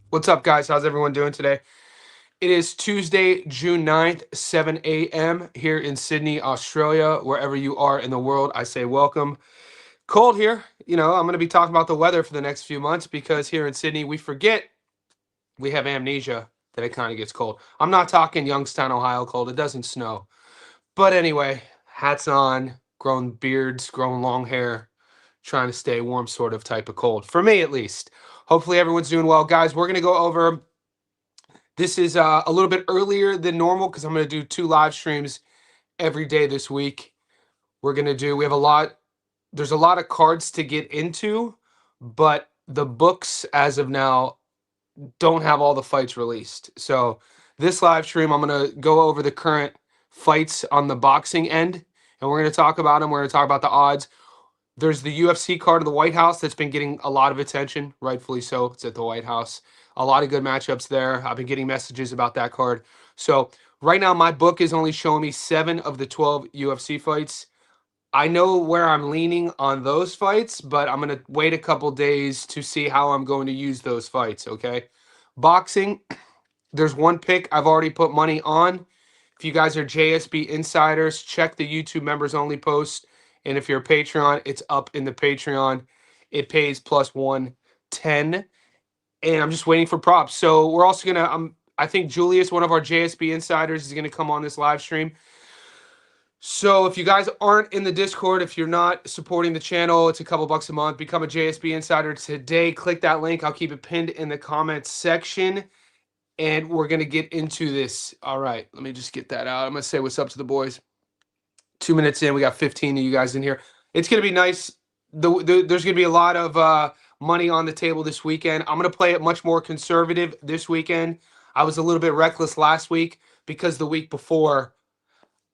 What's up, guys? How's everyone doing today? It is Tuesday, June 9th, 7 a.m. here in Sydney, Australia. Wherever you are in the world, I say welcome. Cold here. I'm going to be talking about the weather for the next few months because here in Sydney, we forget we have amnesia that it kind of gets cold. I'm not talking Youngstown, Ohio cold. It doesn't snow. But anyway, hats on, growing beards, growing long hair, trying to stay warm, sort of type of cold. For me, at least. Hopefully, everyone's doing well. Guys, we're going to go over. This is a little bit earlier than normal because I'm going to do 2 live streams every day this week. We have a lot, there's a lot of cards to get into, but the books as of now don't have all the fights released. So this live stream, I'm going to go over the current fights on the boxing end, and we're going to talk about them. We're going to talk about the odds. There's the UFC card of the White House that's been getting a lot of attention, rightfully so. It's at the White House. A lot of good matchups there. I've been getting messages about that card. So right now, my book is only showing me 7 of the 12 UFC fights. I know where I'm leaning on those fights, but I'm going to wait a couple days to see how I'm going to use those fights, okay? Boxing, there's one pick I've already put money on. If you guys are JSB insiders, check the YouTube members only post. And if you're a Patreon, it's up in the Patreon. It pays plus 110. And I'm just waiting for props. So we're also gonna I think Julius, one of our JSB insiders, is gonna come on this live stream. So if you guys aren't in the Discord, if you're not supporting the channel, it's a couple bucks a month. Become a JSB insider today. Click that link. I'll keep it pinned in the comments section. And we're going to get into this. All right, let me just get that out. I'm going to say what's up to the boys. 2 minutes in, we got 15 of you guys in here. It's going to be nice. There's going to be a lot of money on the table this weekend. I'm going to play it much more conservative this weekend. I was a little bit reckless last week because the week before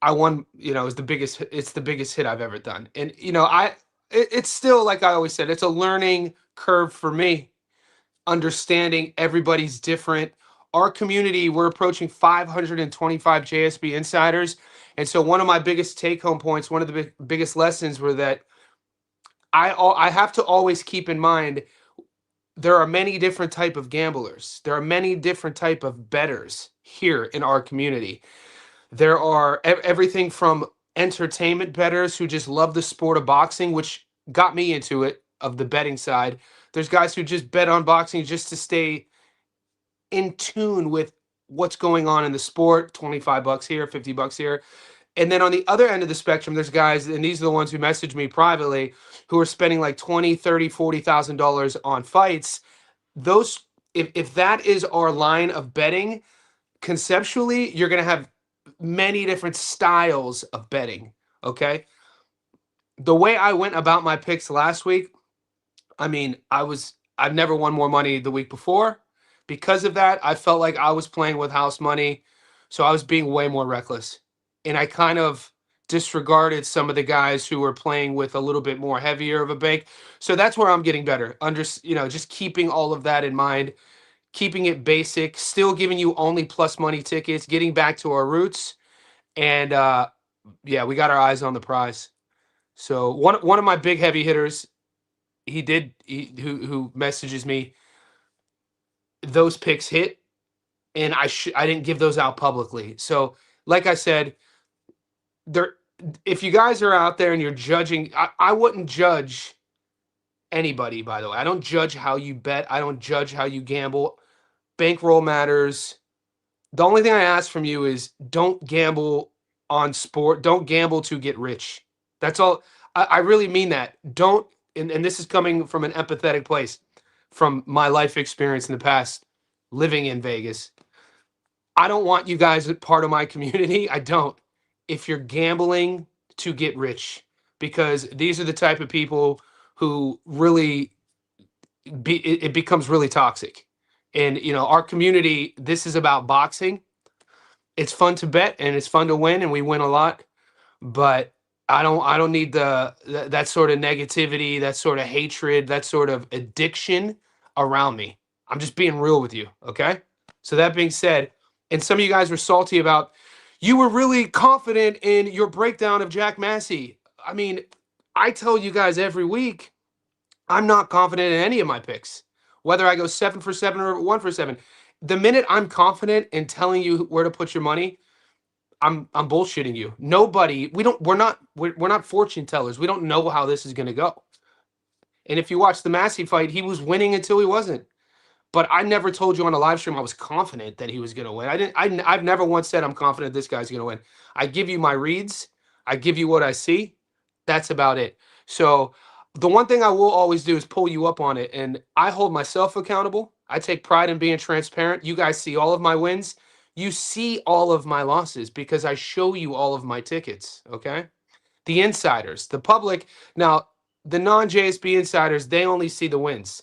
I won, it's the biggest hit I've ever done. And, it's still, like I always said, it's a learning curve for me, understanding everybody's different. Our community, we're approaching 525 JSB insiders. And so one of my biggest take home points, one of the biggest lessons were that I have to always keep in mind there are many different type of gamblers. There are many different type of bettors here in our community. There are everything from entertainment bettors who just love the sport of boxing, which got me into it, of the betting side. There's guys who just bet on boxing just to stay in tune with what's going on in the sport. 25 bucks here, 50 bucks here. And then on the other end of the spectrum, there's guys, and these are the ones who message me privately, who are spending like 20, 30, $40,000 on fights. Those, if that is our line of betting, conceptually, you're going to have many different styles of betting. Okay. The way I went about my picks last week, I mean, I've never won more money the week before. Because of that, I felt like I was playing with house money. So I was being way more reckless. And I kind of disregarded some of the guys who were playing with a little bit more heavier of a bank. So that's where I'm getting better. Just keeping all of that in mind, keeping it basic, still giving you only plus money tickets, getting back to our roots. And yeah, we got our eyes on the prize. So one of my big heavy hitters, who messages me, those picks hit, and I didn't give those out publicly. So like I said, there, if you guys are out there and you're judging, I wouldn't judge anybody, by the way. I don't judge how you bet. I don't judge how you gamble. Bankroll matters. The only thing I ask from you is don't gamble on sport. Don't gamble to get rich. That's all. I really mean that. Don't, and this is coming from an empathetic place, from my life experience in the past living in Vegas. I don't want you guys as part of my community. I don't. If you're gambling to get rich, because these are the type of people who really it becomes really toxic. And our community, this is about boxing. It's fun to bet and it's fun to win, and we win a lot. But I don't need that sort of negativity, that sort of hatred, that sort of addiction around me. I'm just being real with you, okay? So that being said, and some of you guys were salty about, you were really confident in your breakdown of Jack Massey. I mean, I tell you guys every week, I'm not confident in any of my picks. whether I go 7 for 7 or 1 for 7. The minute I'm confident in telling you where to put your money, I'm bullshitting you. Nobody, we're not fortune tellers. We don't know how this is going to go. And if you watch the Massey fight, he was winning until he wasn't. But I never told you on a live stream I was confident that he was going to win. I've never once said I'm confident this guy's going to win. I give you my reads. I give you what I see. That's about it. So the one thing I will always do is pull you up on it. And I hold myself accountable. I take pride in being transparent. You guys see all of my wins. You see all of my losses because I show you all of my tickets. Okay. The insiders, the public. Now, the non-JSB insiders, they only see the wins.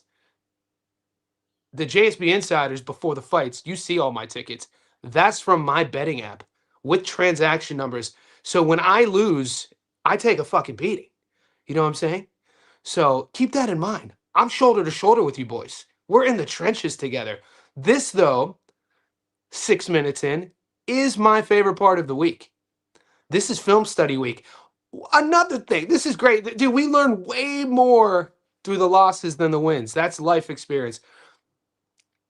The JSB insiders, before the fights, you see all my tickets. That's from my betting app with transaction numbers. So when I lose, I take a fucking beating. You know what I'm saying? So keep that in mind. I'm shoulder to shoulder with you boys. We're in the trenches together. This, though, 6 minutes in, is my favorite part of the week. This is film study week. Another thing, this is great. Dude, we learn way more through the losses than the wins. That's life experience.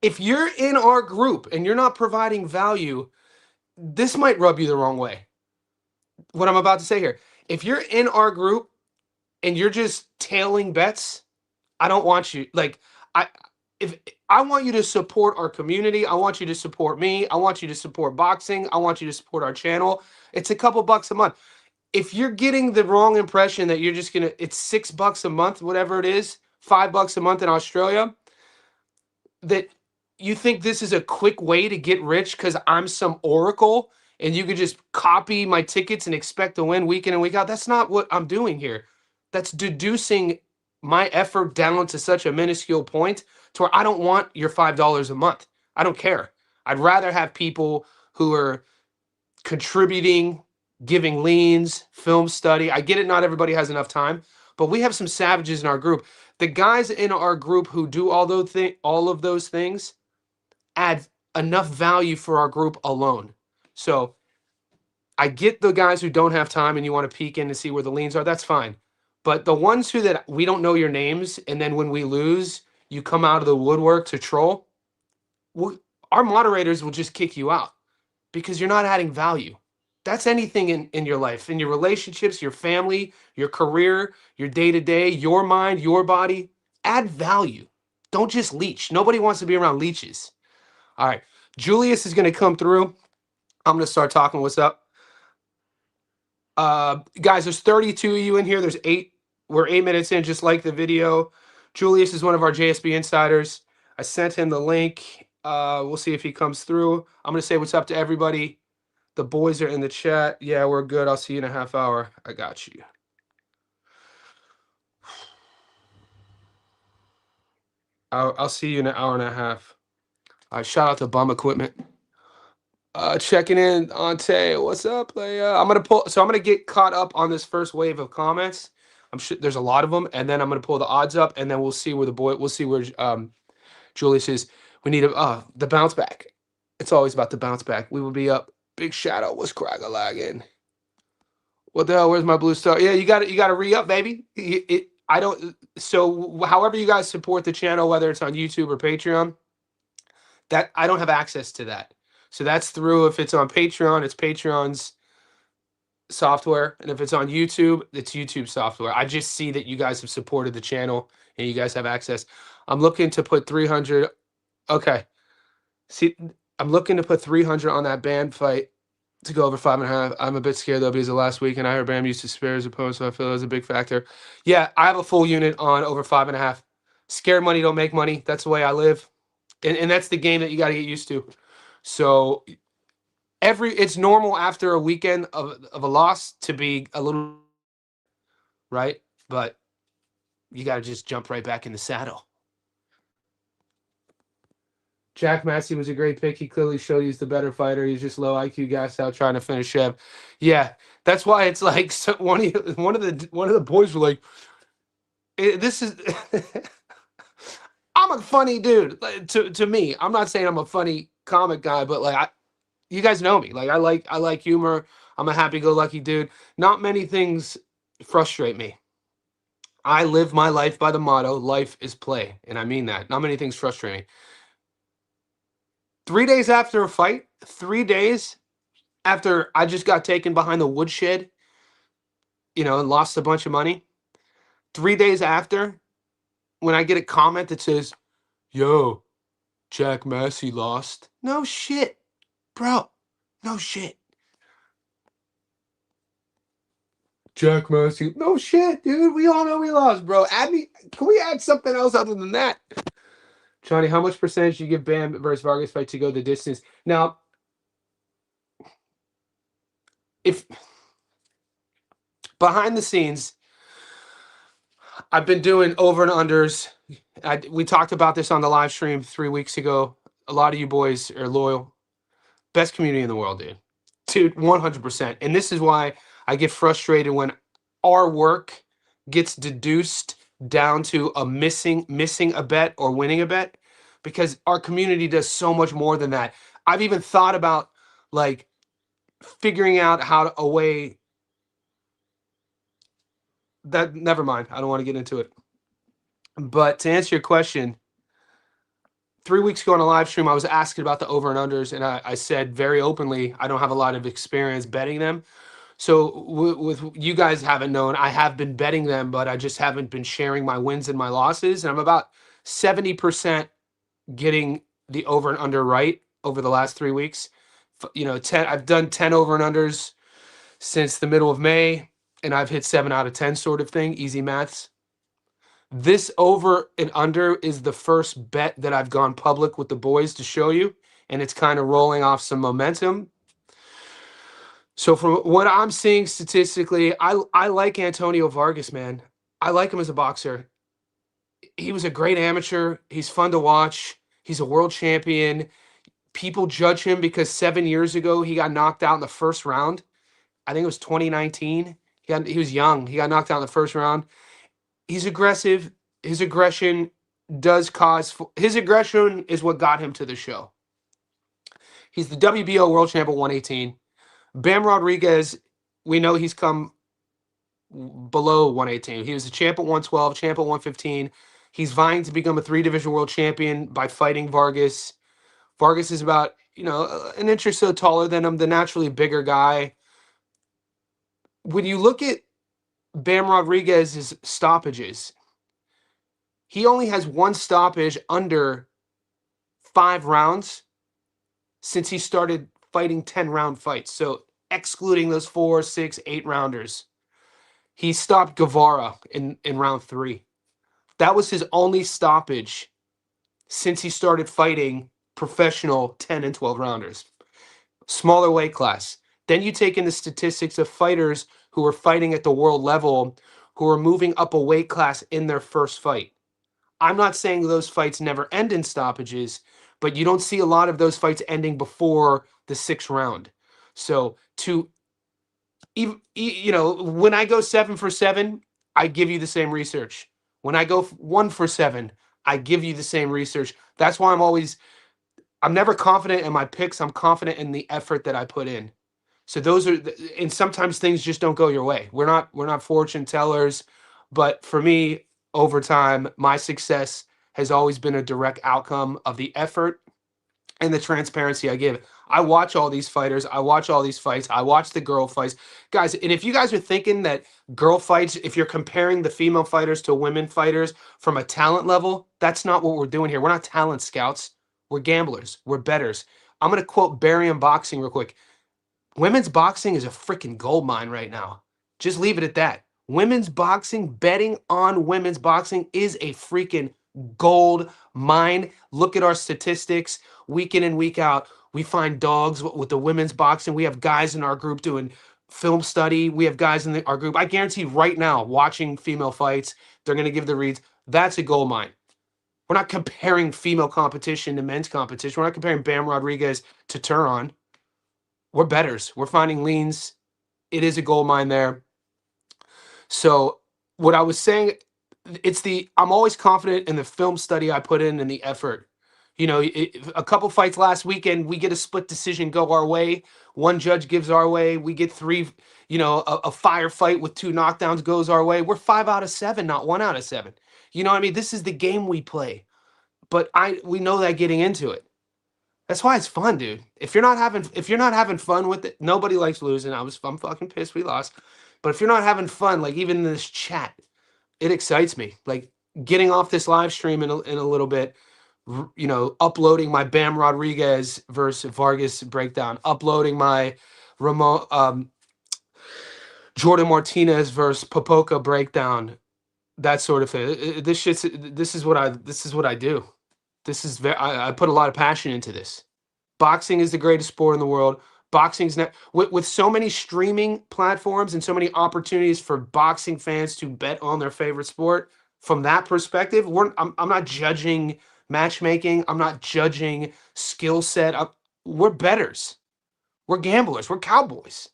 If you're in our group and you're not providing value, this might rub you the wrong way. What I'm about to say here. If you're in our group and you're just tailing bets, I don't want you. Like, if I want you to support our community, I want you to support me, I want you to support boxing, I want you to support our channel. It's a couple bucks a month. If you're getting the wrong impression that you're just gonna, it's $6 a month, whatever it is, $5 a month in Australia, that you think this is a quick way to get rich because I'm some oracle and you could just copy my tickets and expect to win week in and week out. That's not what I'm doing here. That's deducing my effort down to such a minuscule point to where I don't want your $5 a month. I don't care. I'd rather have people who are contributing, giving leans, film study. I get it, not everybody has enough time, but we have some savages in our group. The guys in our group who do all of those things add enough value for our group alone. So I get the guys who don't have time and you want to peek in to see where the leans are. That's fine. But the ones who that we don't know your names, and then when we lose, you come out of the woodwork to troll, our moderators will just kick you out because you're not adding value. That's anything in your life, in your relationships, your family, your career, your day-to-day, your mind, your body. Add value. Don't just leech. Nobody wants to be around leeches. All right. Julius is going to come through. I'm going to start talking. What's up? Guys, there's 32 of you in here. There's 8. We're 8 minutes in, just like the video. Julius is one of our JSB insiders. I sent him the link. We'll see if he comes through. I'm going to say what's up to everybody. The boys are in the chat. Yeah, we're good. I'll see you in a half hour. I got you. I'll see you in an hour and a half. Shout out to Bum Equipment. Checking in, Ante. What's up, Leia? I'm gonna get caught up on this first wave of comments. I'm sure there's a lot of them, and then I'm gonna pull the odds up, and then we'll see where Julius is. We need the bounce back. It's always about the bounce back. We will be up. Big shadow was crack-a-lagging. What the hell? Where's my blue star? Yeah, you got to re-up, baby. So however you guys support the channel, whether it's on YouTube or Patreon, that I don't have access to that. So that's through, if it's on Patreon, it's Patreon's software. And if it's on YouTube, it's YouTube software. I just see that you guys have supported the channel and you guys have access. I'm looking to put 300. Okay. See, I'm looking to put 300 on that band fight to go over 5.5. I'm a bit scared though because of last week and I heard Bam used to spare his opponent, so I feel that's a big factor. Yeah, I have a full unit on over 5.5. Scared money don't make money. That's the way I live. And that's the game that you got to get used to. So it's normal after a weekend of a loss to be a little right, but you got to just jump right back in the saddle. Jack Massey was a great pick. He clearly showed he's the better fighter. He's just low IQ gassed out trying to finish Chev. Yeah, that's why it's like one of the boys were like, "This is." I'm a funny dude. To me, I'm not saying I'm a funny comic guy, but like you guys know me. Like I like humor. I'm a happy-go-lucky dude. Not many things frustrate me. I live my life by the motto, life is play. And I mean that. Not many things frustrate me. 3 days after a fight, 3 days after I just got taken behind the woodshed, and lost a bunch of money, 3 days after, when I get a comment that says, yo, Jack Massey lost. No shit, bro. No shit. Jack Massey. No shit, dude. We all know we lost, bro. Add me. Can we add something else other than that? Johnny, how much percentage do you give Bam versus Vargas fight to go the distance? Now, if behind the scenes, I've been doing over and unders. We talked about this on the live stream 3 weeks ago. A lot of you boys are loyal. Best community in the world, dude. Dude, 100%. And this is why I get frustrated when our work gets deduced down to a missing a bet or winning a bet, because our community does so much more than that. I've even thought about like figuring out a way that, never mind. I don't want to get into it. But to answer your question, 3 weeks ago on a live stream, I was asking about the over and unders, and I said very openly, I don't have a lot of experience betting them. So with you guys haven't known, I have been betting them, but I just haven't been sharing my wins and my losses. And I'm about 70% getting the over and under right over the last 3 weeks. 10. I've done 10 over and unders since the middle of May, and I've hit 7 out of 10 sort of thing. Easy maths. This over and under is the first bet that I've gone public with the boys to show you, and it's kind of rolling off some momentum. So from what I'm seeing statistically, I like Antonio Vargas, man. I like him as a boxer. He was a great amateur. He's fun to watch. He's a world champion. People judge him because 7 years ago he got knocked out in the first round. I think it was 2019. He was young. He got knocked out in the first round. He's aggressive. His aggression his aggression is what got him to the show. He's the WBO world champ at 118. Bam Rodriguez, we know he's come below 118. He was a champ at 112, champ at 115. He's vying to become a 3 division world champion by fighting Vargas. Vargas is about, an inch or so taller than him, the naturally bigger guy. When you look at Bam Rodriguez's stoppages, he only has one stoppage under 5 rounds since he started fighting 10-round fights. So excluding those 4, 6, 8 rounders, he stopped Guevara in round 3. That was his only stoppage since he started fighting professional 10 and 12 rounders. Smaller weight class. Then you take in the statistics of fighters who are fighting at the world level, who are moving up a weight class in their first fight. I'm not saying those fights never end in stoppages, but you don't see a lot of those fights ending before the 6th round. So when I go 7 for 7, I give you the same research. When I go 1 for 7, I give you the same research. That's why I'm never confident in my picks. I'm confident in the effort that I put in. So and sometimes things just don't go your way. We're not fortune tellers, but for me, over time, my success has always been a direct outcome of the effort and the transparency I give. I watch all these fighters. I watch all these fights. I watch the girl fights. Guys, and if you guys are thinking that girl fights, if you're comparing the female fighters to women fighters from a talent level, that's not what we're doing here. We're not talent scouts. We're gamblers. We're bettors. I'm going to quote Barry Boxing real quick. Women's boxing is a freaking gold mine right now. Just leave it at that. Women's boxing, betting on women's boxing is a freaking gold mine. Look at our statistics week in and week out. We find dogs with the women's boxing. We have guys in our group doing film study. We have guys in our group. I guarantee right now, watching female fights, they're going to give the reads. That's a gold mine. We're not comparing female competition to men's competition. We're not comparing Bam Rodriguez to Turon. We're bettors. We're finding leans. It is a gold mine there. So what I was saying, I'm always confident in the film study I put in and the effort. You know, a couple fights last weekend, we get a split decision go our way. One judge gives our way. We get three, you know, a firefight with 2 knockdowns goes our way. We're 5 out of 7, not 1 out of 7. You know what I mean? This is the game we play. But we know that getting into it. That's why it's fun, dude. If you're not having fun with it, nobody likes losing. I'm fucking pissed we lost. But if you're not having fun, like even in this chat, it excites me. Like getting off this live stream in a little bit, you know, uploading my Bam Rodriguez versus Vargas breakdown, uploading my Ramon Jordan Martinez versus Popoca breakdown, that sort of thing. This is what I do. I put a lot of passion into this. Boxing is the greatest sport in the world. Boxing's not with so many streaming platforms and so many opportunities for boxing fans to bet on their favorite sport. From that perspective, I'm not judging matchmaking. I'm not judging skill set. We're betters. We're gamblers. We're cowboys.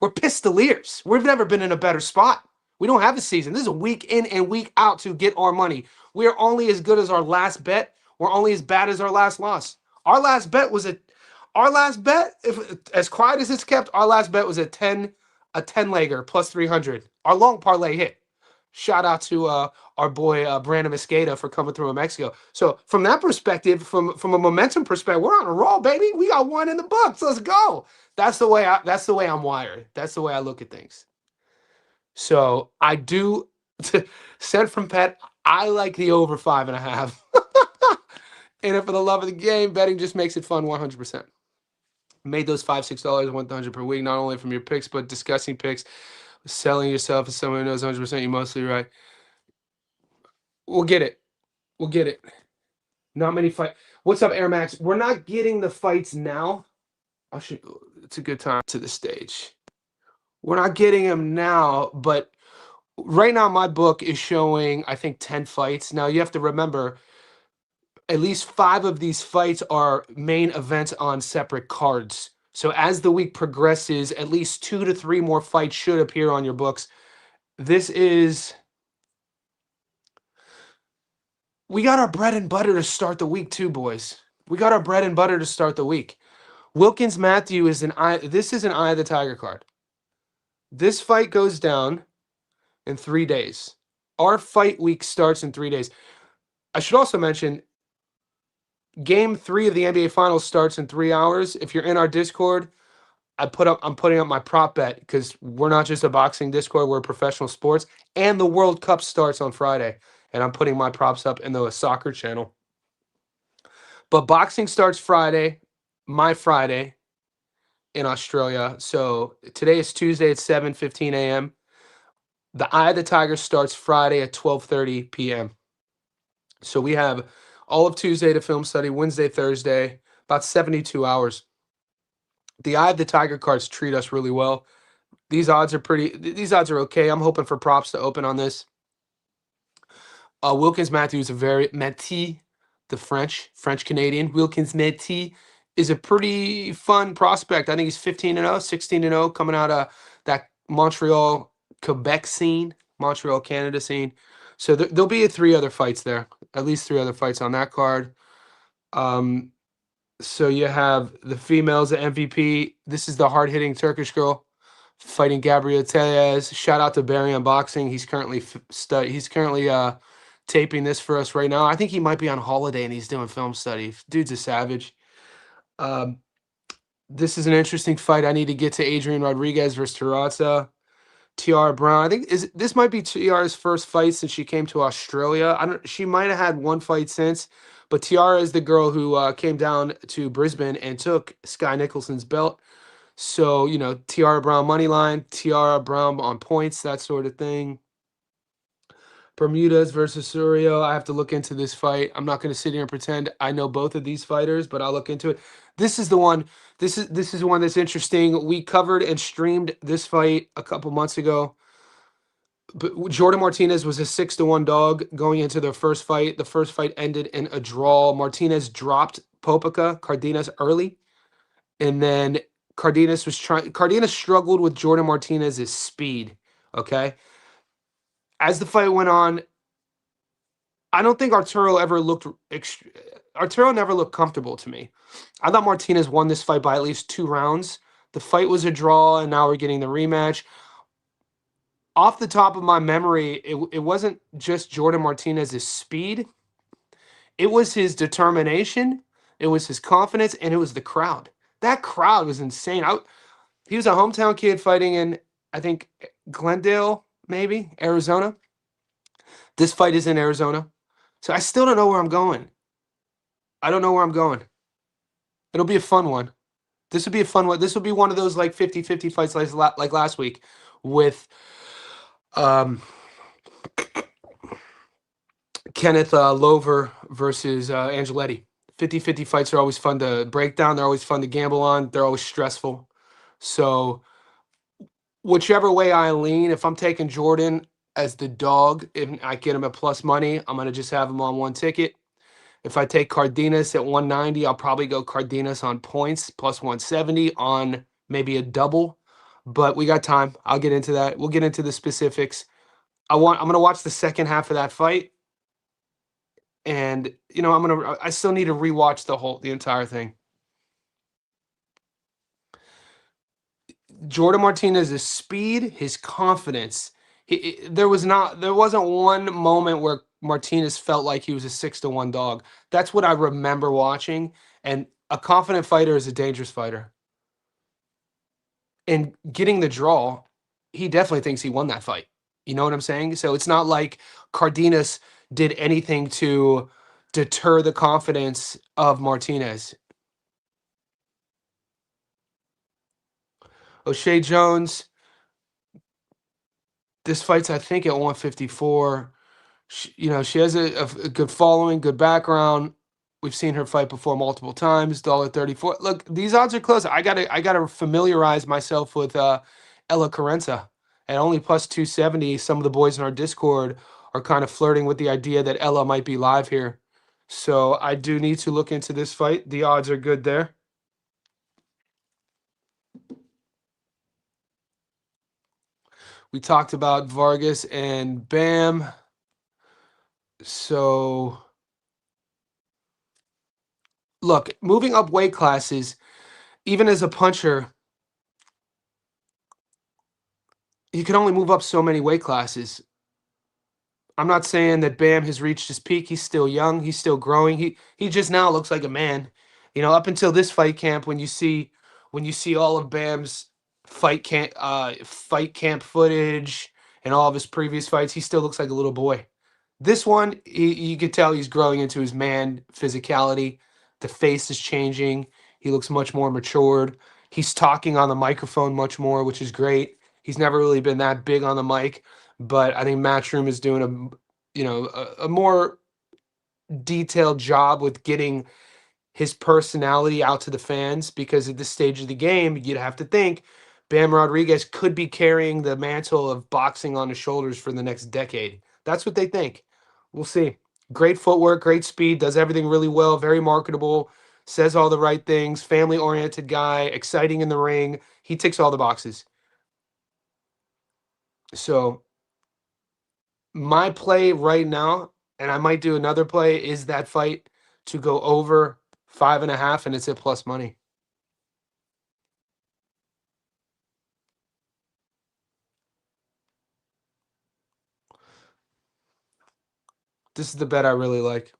We're pistoliers. We've never been in a better spot. We don't have a season. This is a week in and week out to get our money. We are only as good as our last bet. We're only as bad as our last loss. Our last bet, if as quiet as it's kept, our last bet was a 10 legger plus 300. Our long parlay hit. Shout out to our boy Brandon Mosqueda for coming through in Mexico. So from that perspective, from a momentum perspective, we're on a roll, baby. We got one in the books. Let's go. That's the way I'm wired. That's the way I look at things. So I do sent from Pet. I like the over 5.5. In it for the love of the game. Betting just makes it fun 100%. Made those $5-6 $100 per week, not only from your picks, but discussing picks, selling yourself as someone who knows 100%. You're mostly right. We'll get it. We'll get it. Not many fight. What's up, Air Max? We're not getting the fights now. It's a good time to the stage. We're not getting them now, but right now my book is showing, I think, 10 fights. Now you have to remember, at least 5 of these fights are main events on separate cards. So as the week progresses, at least 2 to 3 more fights should appear on your books. We got our bread and butter to start the week too, boys. We got our bread and butter to start the week. Wilkins Matthew is this is an Eye of the Tiger card. This fight goes down in 3 days. Our fight week starts in 3 days. I should also mention, Game 3 of the NBA Finals starts in 3 hours. If you're in our Discord, I'm putting up my prop bet because we're not just a boxing Discord, we're professional sports. And the World Cup starts on Friday. And I'm putting my props up in the soccer channel. But boxing starts Friday, my Friday in Australia. So today is Tuesday at 7:15 a.m. The Eye of the Tiger starts Friday at 12:30 p.m. So we have all of Tuesday to film study, Wednesday, Thursday, about 72 hours. The Eye of the Tiger cards treat us really well. These odds are okay. I'm hoping for props to open on this. Wilkins Matthew is the French Canadian. Wilkins Matthew is a pretty fun prospect. I think he's 15-0, 16-0, coming out of that Montreal, Quebec scene, Montreal, Canada scene. So there'll be 3 other fights there, at least 3 other fights on that card. So you have the females at MVP. This is the hard-hitting Turkish girl fighting Gabriel Tellez. Shout out to Barry Unboxing. He's currently taping this for us right now. I think he might be on holiday and he's doing film study. Dude's a savage. This is an interesting fight. I need to get to Adrian Rodriguez versus Terrazza. Tiara Brown. I think this might be Tiara's first fight since she came to Australia. She might have had 1 fight since, but Tiara is the girl who came down to Brisbane and took Sky Nicholson's belt. So, you know, Tiara Brown money line, Tiara Brown on points, that sort of thing. Bermudez versus Surio. I have to look into this fight. I'm not going to sit here and pretend I know both of these fighters, but I'll look into it. This is the one. This is one that's interesting. We covered and streamed this fight a couple months ago. But Jordan Martinez was a 6-1 dog going into their first fight. The first fight ended in a draw. Martinez dropped Cardenas early, and then Cardenas struggled with Jordan Martinez's speed. Okay. As the fight went on, I don't think Arturo ever looked. Arturo never looked comfortable to me. I thought Martinez won this fight by at least 2 rounds. The fight was a draw, and now we're getting the rematch. Off the top of my memory, it wasn't just Jordan Martinez's speed, it was his determination, it was his confidence, and it was the crowd. That crowd was insane. He was a hometown kid fighting in, I think, Glendale, maybe, Arizona. This fight is in Arizona. So I still don't know where I'm going. I don't know where I'm going. It'll be a fun one. This would be a fun one. This would be one of those like 50-50 fights like last week with um, Kenneth Lover versus Angeletti. 50-50 fights are always fun to break down. They're always fun to gamble on. They're always stressful. So whichever way I lean, if I'm taking Jordan as the dog and I get him at plus money, I'm going to just have him on one ticket. If I take Cardenas at 190, I'll probably go Cardenas on points plus 170 on maybe a double. But we got time. I'll get into that. We'll get into the specifics. I'm going to watch the second half of that fight. And I still need to rewatch the entire thing. Jordan Martinez's speed, his confidence. There wasn't one moment where Martinez felt like he was a 6-1 dog. That's what I remember watching. And a confident fighter is a dangerous fighter. And getting the draw, he definitely thinks he won that fight. You know what I'm saying? So it's not like Cardenas did anything to deter the confidence of Martinez. O'Shea Jones, this fight's, I think, at 154. She has a good following, good background. We've seen her fight before multiple times. $1.34. Look, these odds are close. I gotta familiarize myself with Ella Carenza at only plus 270. Some of the boys in our Discord are kind of flirting with the idea that Ella might be live here. So I do need to look into this fight. The odds are good there. We talked about Vargas and Bam. So look, moving up weight classes, even as a puncher, you can only move up so many weight classes. I'm not saying that Bam has reached his peak. He's still young. He's still growing. He just now looks like a man. Up until this fight camp, when you see all of Bam's fight camp footage and all of his previous fights, he still looks like a little boy. This one, you could tell he's growing into his man physicality. The face is changing. He looks much more matured. He's talking on the microphone much more, which is great. He's never really been that big on the mic, but I think Matchroom is doing a more detailed job with getting his personality out to the fans, because at this stage of the game, you'd have to think Bam Rodriguez could be carrying the mantle of boxing on his shoulders for the next decade. That's what they think. We'll see. Great footwork, great speed, does everything really well, very marketable, says all the right things, family-oriented guy, exciting in the ring. He ticks all the boxes. So my play right now, and I might do another play, is that fight to go over 5.5, and it's at plus money. This is the bet I really like.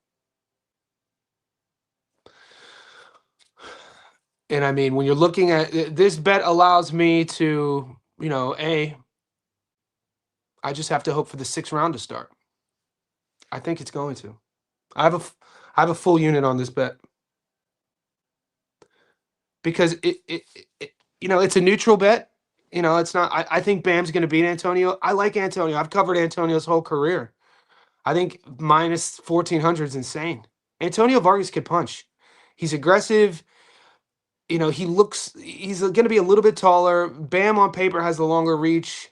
And I mean, when you're looking at this bet allows me to, I just have to hope for the 6th round to start. I think it's going to. I have a full unit on this bet because it's a neutral bet. It's not. I think Bam's going to beat Antonio. I like Antonio. I've covered Antonio's whole career. I think minus 1,400 is insane. Antonio Vargas can punch. He's aggressive. He's going to be a little bit taller. Bam on paper has the longer reach.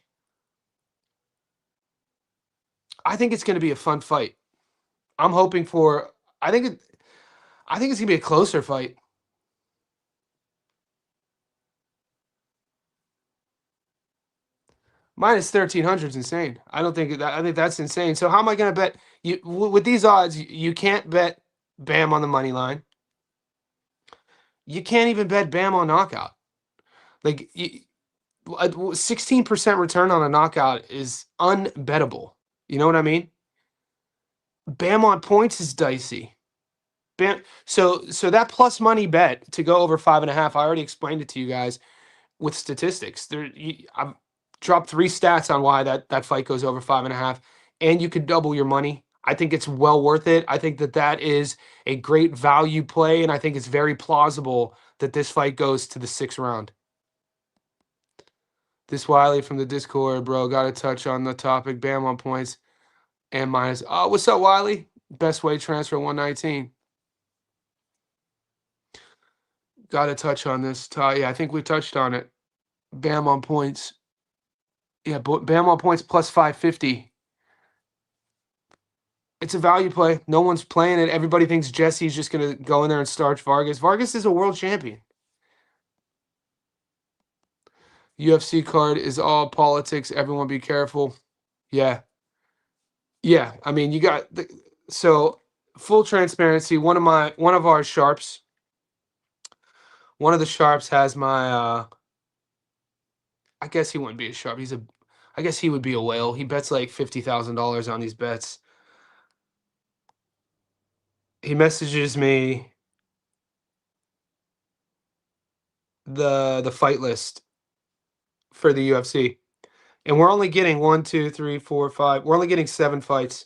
I think it's going to be a fun fight. I'm hoping for. I think it's going to be a closer fight. minus 1,300 is insane. I don't think that. I think that's insane. So how am I going to bet you with these odds? You can't bet Bam on the money line. You can't even bet Bam on knockout. Like 16% return on a knockout is unbettable. You know what I mean? Bam on points is dicey. Bam. So that plus money bet to go over 5.5. I already explained it to you guys with statistics. I've dropped 3 stats on why that fight goes over 5.5, and you could double your money. I think it's well worth it. I think that is a great value play, and I think it's very plausible that this fight goes to the 6th round. This Wiley from the Discord, bro, got to touch on the topic. Bam on points and minus. Oh, what's up, Wiley? Best weight transfer 119. Got to touch on this. Yeah, I think we touched on it. Bam on points. Yeah, Bam on points plus 550. It's a value play. No one's playing it. Everybody thinks Jesse's just going to go in there and starch Vargas. Vargas is a world champion. UFC card is all politics. Everyone be careful. Yeah. Yeah. I mean, you got so full transparency. One of our sharps, one of the sharps has my I guess he wouldn't be a sharp. I guess he would be a whale. He bets like $50,000 on these bets. He messages me the fight list for the UFC. And we're only getting 1, 2, 3, 4, 5. We're only getting 7 fights.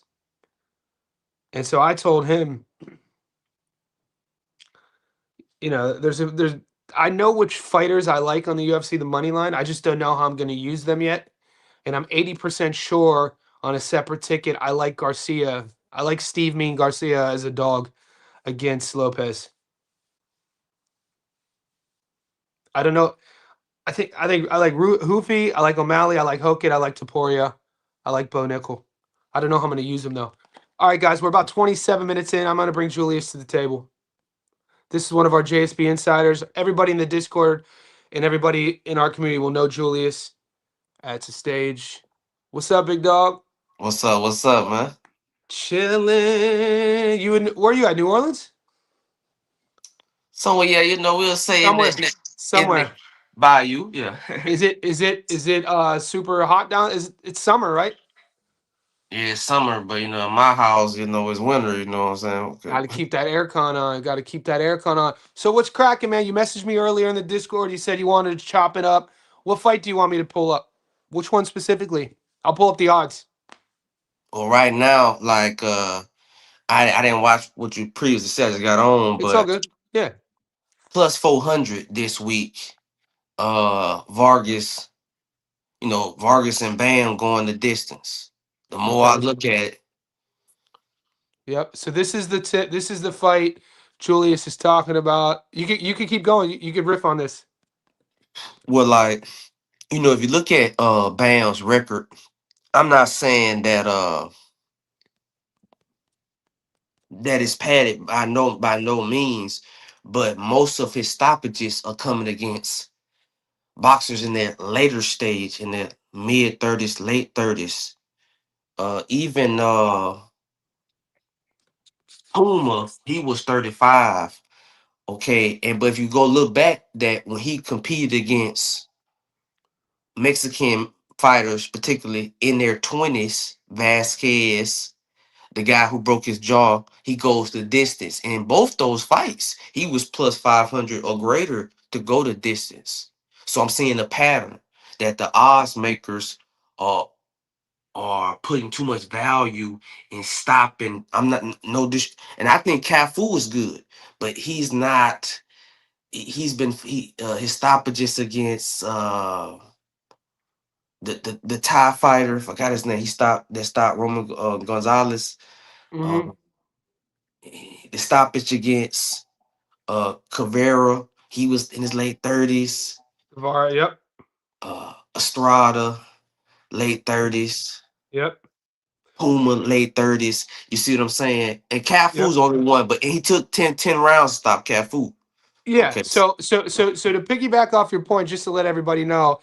And so I told him, there's I know which fighters I like on the UFC, the money line. I just don't know how I'm going to use them yet. And I'm 80% sure on a separate ticket. I like Garcia. I like Steve Mean Garcia as a dog against Lopez. I don't know. I think I like Hoofy. I like O'Malley. I like Hokit. I like Taporia. I like Bo Nickel. I don't know how I'm going to use them though. All right, guys, we're about 27 minutes in. I'm going to bring Julius to the table. This is one of our JSB insiders. Everybody in the Discord and everybody in our community will know Julius. It's a stage. What's up, big dog? What's up? What's up, man? Chilling. Where are you at? New Orleans? So yeah, we'll say in Somewhere. the Somewhere. bayou, yeah. Is it super hot down? It's summer, right? Yeah, it's summer, but my house, it's winter. You know what I'm saying? Got to Okay. keep that aircon on. Got to keep that aircon on. So what's cracking, man? You messaged me earlier in the Discord. You said you wanted to chop it up. What fight do you want me to pull up? Which one specifically? I'll pull up the odds. Well, right now, like I didn't watch what you previously said. I just got on, It's all but good. Yeah. plus 400 this week. Vargas, Vargas and Bam going the distance. The more I Okay. look at it, Yep. So this is the tip. This is the fight Julius is talking about. You could keep going. You could riff on this. well, like if you look at Bam's record, I'm not saying that is padded by no means, but most of his stoppages are coming against boxers in their later stage, in their mid 30s, late 30s. Even Puma, he was 35. Okay, and but if you go look back, that when he competed against Mexican fighters, particularly in their 20s, Vasquez, the guy who broke his jaw, he goes the distance. And in both those fights, he was plus 500 or greater to go the distance. So I'm seeing a pattern that the odds makers are putting too much value in stopping. I'm not no dis, and I think Cafu is good, but he's not. His stoppages against the Thai fighter. Forgot his name. Stopped Roman Gonzalez. Mm-hmm. Uh, the stoppage against Caveira, he was in his late 30s. Var. Yep. Estrada, late 30s. Yep. Puma, late 30s. You see what I'm saying? And Yep. Cafu's only one, but he took 10 rounds to stop Cafu. Yeah. Okay. So to piggyback off your point, just to let everybody know,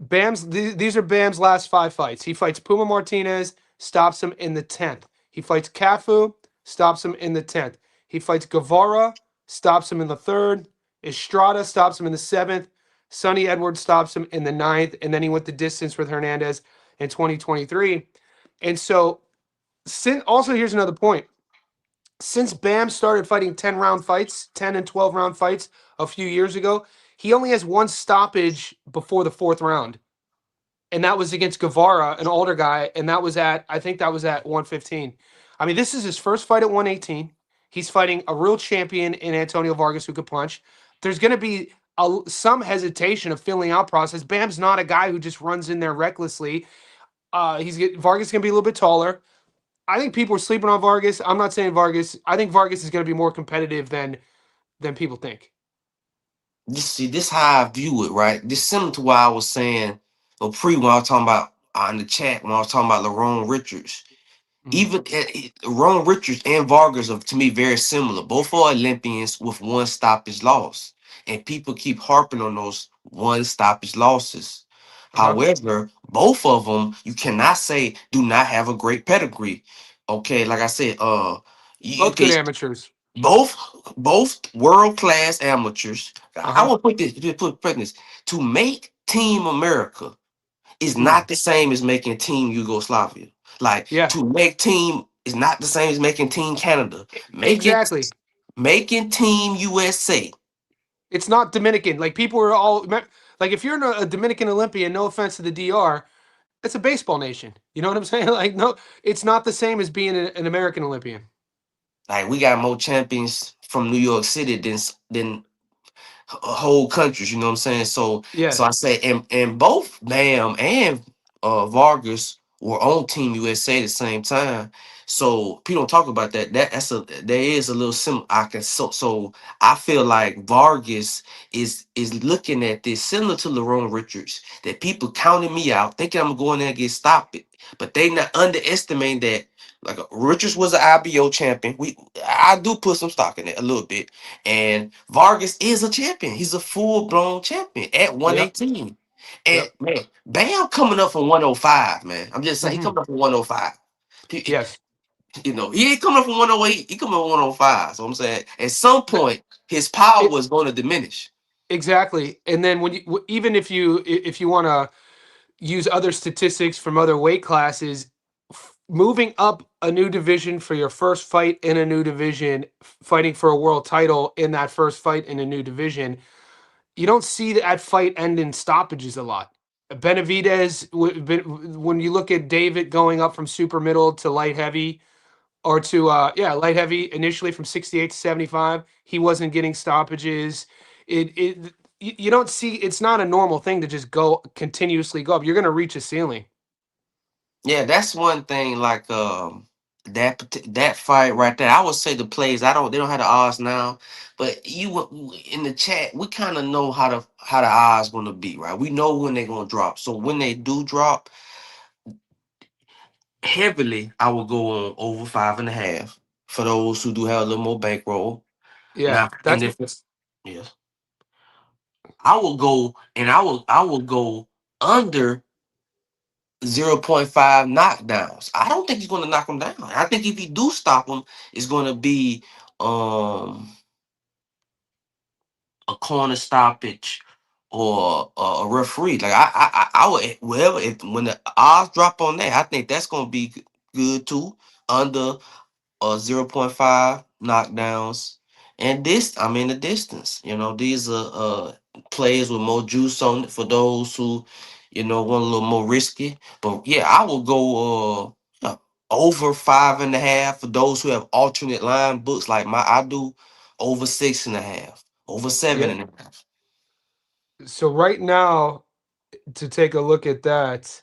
These are Bam's last five fights. He fights Puma Martinez, stops him in the 10th. He fights Cafu, stops him in the 10th. He fights Guevara, stops him in the third. Estrada stops him in the seventh. Sonny Edwards stops him in the ninth. And then he went the distance with Hernandez in 2023. And so, also here's another point. Since Bam started fighting 10-round fights, 10 and 12-round fights a few years ago, he only has one stoppage before the fourth round, and that was against Guevara, an older guy, and that was at I think that was at 115. I mean, this is his first fight at 118. He's fighting a real champion in Antonio Vargas who could punch. There's going to be some hesitation of filling out process. Bam's not a guy who just runs in there recklessly. Vargas going to be a little bit taller. I think people are sleeping on Vargas. I'm not saying Vargas. I think Vargas is going to be more competitive than people think. This see this how I view it, right? This similar to what I was saying when I was talking about in the chat when I was talking about LaRon Richards. Mhm. Even Ron Richards and Vargas are to me very similar. Both are Olympians with one stoppage loss, and people keep harping on those one stoppage losses. Uh huh. However, both of them you cannot say do not have a great pedigree. Okay, like I said, you Both can good amateurs. both world class amateurs. Uh I huh. will put this to make Team America is Mm. not the same as making Team Yugoslavia. Like Yeah. to make team is not the same as making Team Canada. Making Exactly. making Team USA. It's not Dominican. Like people are all like if you're a Dominican Olympian, no offense to the DR, it's a baseball nation. You know what I'm saying? Like no, it's not the same as being an American Olympian. Like we got more champions from New York City than whole countries, you know what I'm saying? So I Yes. say and both Bam and Vargas were on Team USA at the same time. So people don't talk about that. There is a little sim I can so I feel like Vargas is looking at this similar to LaRon Richards, that people counting me out, thinking I'm going there and get stopped it. But they not underestimating that like Richards was an IBO champion. I do put some stock in it a little bit, and Vargas is a champion. He's a full blown champion at Yep. 118. And Yep. man, Bam coming up from 105, man. I'm just saying he Hmm. coming up from 105. Yes. You know, he ain't coming up from 108, he coming up from 105. So I'm saying at some The- point his power It was going to diminish. exactly. And then when you even if you want to use other statistics from other weight classes, moving up a new division for your first fight in a new division, fighting for a world title in that first fight in a new division, you don't see that fight end in stoppages a lot. Benavidez, when you look at David going up from super middle to light heavy, or to light heavy initially from 68 to 75, he wasn't getting stoppages. You don't see, it's not a normal thing to just go continuously go up. You're going to reach a ceiling. Yeah, that's one thing. Like that fight right there. I would say the plays. I don't. They don't have the odds now, but in the chat, we kind of know how the odds going to be, right? We know when they're going to drop. So when they do drop heavily, I will go on over 5.5 for those who do have a little more bankroll. Yeah, Now, and if it's yes, I will go and I will go under 0.5 knockdowns. I don't think he's going to knock him down. I think if he do stop him, it's going to be um a corner stoppage or a referee. Like I would wherever if when the odds drop on that, I think that's going to be good too. Under 0.5 knockdowns. And this, I'm in the distance. You know, these are players with more juice on it for those who, want a little more risky. But yeah, I will go over 5.5 for those who have alternate line books like I do, over 6.5, over seven yeah. and a half. So right now, to take a look at that,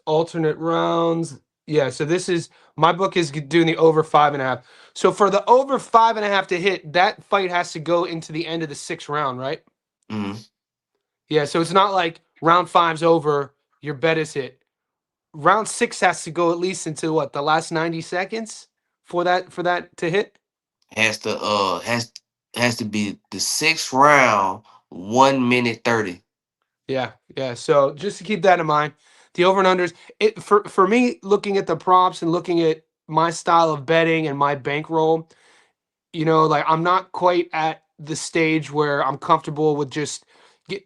alternate rounds. Yeah, so this is my book is doing the over 5.5. So for the over 5.5 to hit, that fight has to go into the end of the sixth round, right? Mm. Yeah, so it's not like round five's over, your bet is hit. Round six has to go at least into what, the last 90 seconds for that to hit? Has to has to be the sixth round, 1 minute 30. Yeah, yeah. So just to keep that in mind, the over and unders. It for me, looking at the props and looking at my style of betting and my bankroll, like I'm not quite at the stage where I'm comfortable with just get,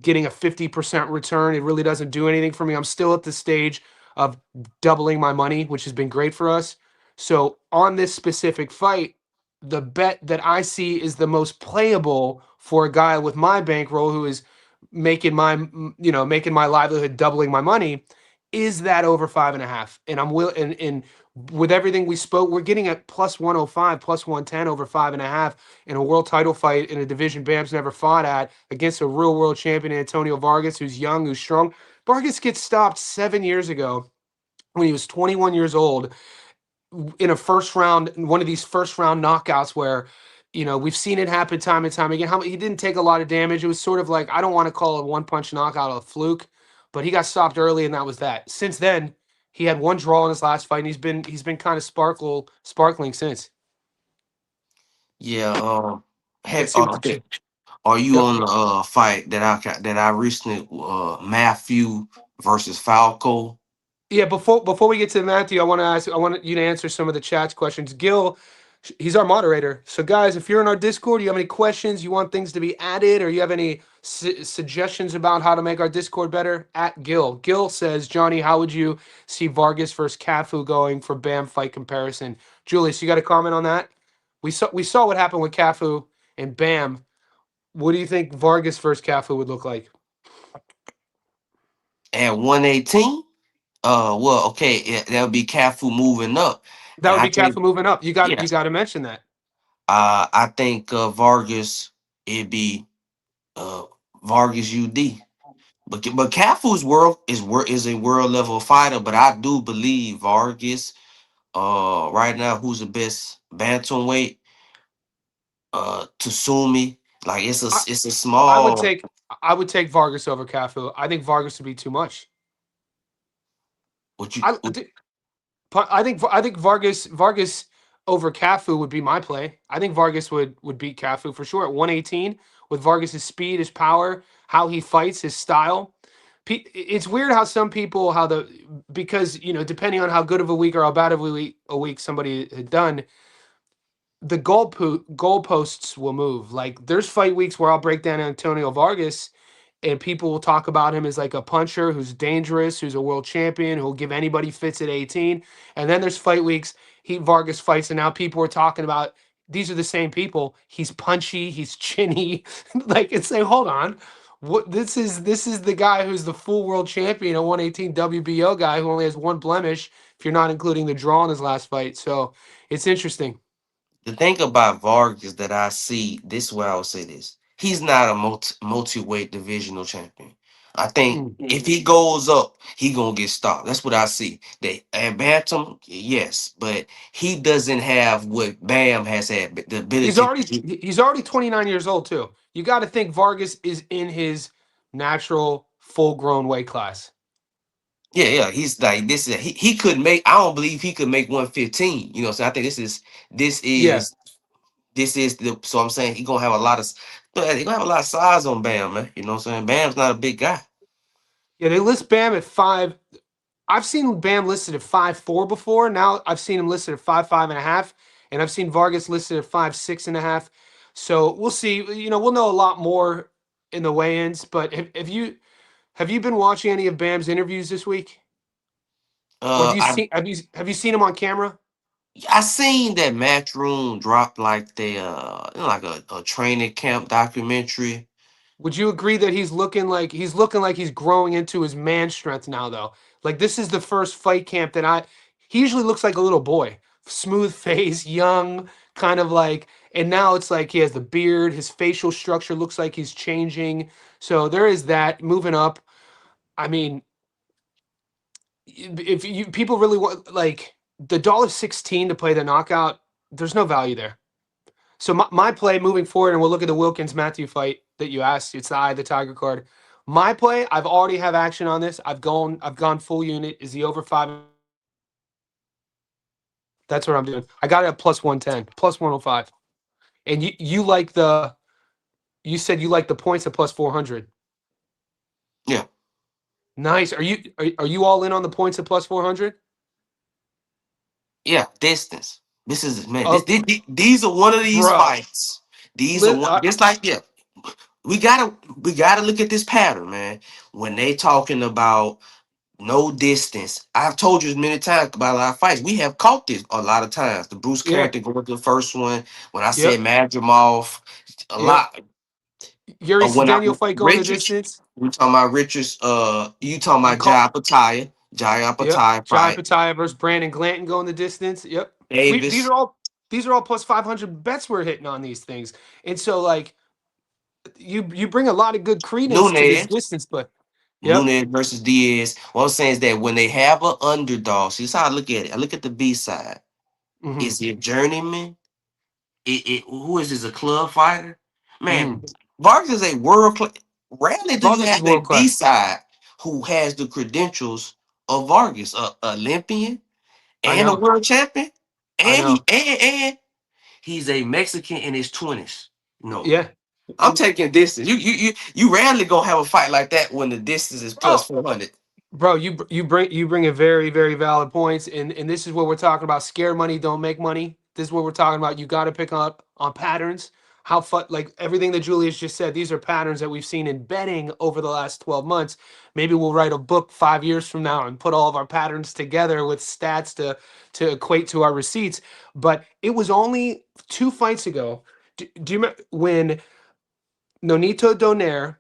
getting a 50% return. It really doesn't do anything for me. I'm still at the stage of doubling my money, which has been great for us. So on this specific fight, the bet that I see is the most playable for a guy with my bankroll who is making my livelihood, doubling my money, is that over 5.5. And I'm will and with everything we spoke, we're getting at plus 105, plus 110 over 5.5 in a world title fight in a division Bam's never fought at against a real world champion, Antonio Vargas, who's young, who's strong. Vargas gets stopped 7 years ago when he was 21 years old in a first round, one of these first round knockouts where, we've seen it happen time and time again. He didn't take a lot of damage. It was sort of like, I don't want to call a one punch knockout a fluke, but he got stopped early and that was that. Since then, he had one draw in his last fight and he's been kind of sparkling since. Yeah. Let's Heck, see what you think. are you Yep. on the fight that I recently Matthew versus Falco? Yeah, before we get to Matthew, I want you to answer some of the chat's questions. Gil, he's our moderator. So guys, if you're in our Discord, you have any questions, you want things to be added, or you have any suggestions about how to make our Discord better, at Gil. Gil says, Johnny, how would you see Vargas versus Cafu going for Bam fight comparison? Julius, you got a comment on that? We saw what happened with Cafu and Bam. What do you think Vargas versus Cafu would look like? At 118? Well, okay, that would be Cafu moving up. That And would I be think, Cafu moving up. You yes, got to mention that. I think Vargas, it'd be uh, Vargas UD. But Cafu's world is a world level fighter, but I do believe Vargas, right now, who's the best bantamweight, Tsumi, like it's a I would small. take I would take Vargas over Cafu. I think Vargas would be too much. What you I what, I think Vargas over Cafu would be my play. I think Vargas would beat Cafu for sure at 118 with Vargas's speed, his power, how he fights, his style. It's weird how some people because depending on how good of a week or how bad of a week somebody had done, the goalposts will move. Like there's fight weeks where I'll break down Antonio Vargas and people will talk about him as like a puncher who's dangerous, who's a world champion, who'll give anybody fits at 18. And then there's fight weeks, he Vargas fights, and now people are talking about these are the same people. He's punchy, he's chinny. Like it's like, hold on. What this is the guy who's the full world champion, a 118 WBO guy who only has one blemish, if you're not including the draw in his last fight. So it's interesting. the thing about Vargas that I see, this is where I would say this. He's not a multi-weight divisional champion. I think Mm. if he goes up, he gonna get stopped. That's what I see. They and Bantam, yes, but he doesn't have what Bam has had, the He's ability. already he's already 29 years old too. You got to think Vargas is in his natural full grown weight class. Yeah, yeah. He's like this is he could make. I don't believe he could make 115. So I think this Yeah. is this is the. So I'm saying he gonna have a lot of. But he gonna have a lot of size on Bam, man. You know what I'm saying? Bam's not a big guy. Yeah, they list Bam at 5. I've seen Bam listed at 5'4" before. Now I've seen him listed at 5'5.5", and I've seen Vargas listed at 5'6.5". So we'll see. We'll know a lot more in the weigh-ins. But have you been watching any of Bam's interviews this week, or have Uh, you I seen have you seen him on camera? I seen that Matchroom dropped like like a training camp documentary. Would you agree that he's looking like he's growing into his man strength now though? Like this is the first fight camp that he usually looks like a little boy. Smooth face, young, kind of like, and now it's like he has the beard, his facial structure looks like he's changing. So there is that moving up. I mean, if you people really want like the $1.16 to play the knockout, there's no value there. So my play moving forward, and we'll look at the Wilkins Matthew fight that you asked. It's the Eye of the Tiger card. My play, I've already have action on this. I've gone full unit. Is the over 5.5? That's what I'm doing. I got it at plus 110, plus 105. And you said you like the points at plus 400. Yeah, Nice. Are you all in on the points at plus 400? yeah, distance. This is man. Oh, These are one of these bro. fights. These are Li- one. uh, Just like yeah, we gotta look at this pattern, man. When they talking about no distance, I've told you as many times about a lot of fights. We have caught this a lot of times. The Bruce yeah. Carrington going to the first one. When I said Yep. Madrimov, a Yep. lot. Yuri When I Daniel fight going the Richards, distance. we talking about Richards. You talking I'm about call. Jai Yep. Apataya Jai fight. Pataya versus Brandon Glanton going the distance. Yep. These Davis, are all plus 500 bets we're hitting on these things. And so like you bring a lot of good credence to this Nunez. distance play. Yep. Nunez versus Diaz. What I'm saying is that when they have an underdog, see, this is how I look at it. I look at the B side. Mhm. Is it journeyman? Who is this? A club fighter? Man, Mhm. Vargas is a world class. Rarely do you Vargas is have a world B class. side who has the credentials of Vargas, a Olympian I and a know. world champion, I and know. he's a Mexican in his 20s. No, Yeah. I'm taking distance. You rarely gonna have a fight like that when the distance is plus Bro, 400. bro, you bring a very very valid points, and this is what we're talking about. Scare money don't make money. This is what we're talking about. You got to pick up on patterns. How like everything that Julius just said. These are patterns that we've seen in betting over the last 12 months. Maybe we'll write a book 5 years from now and put all of our patterns together with stats to equate to our receipts. But it was only 2 fights ago. Do you remember when Nonito Donaire,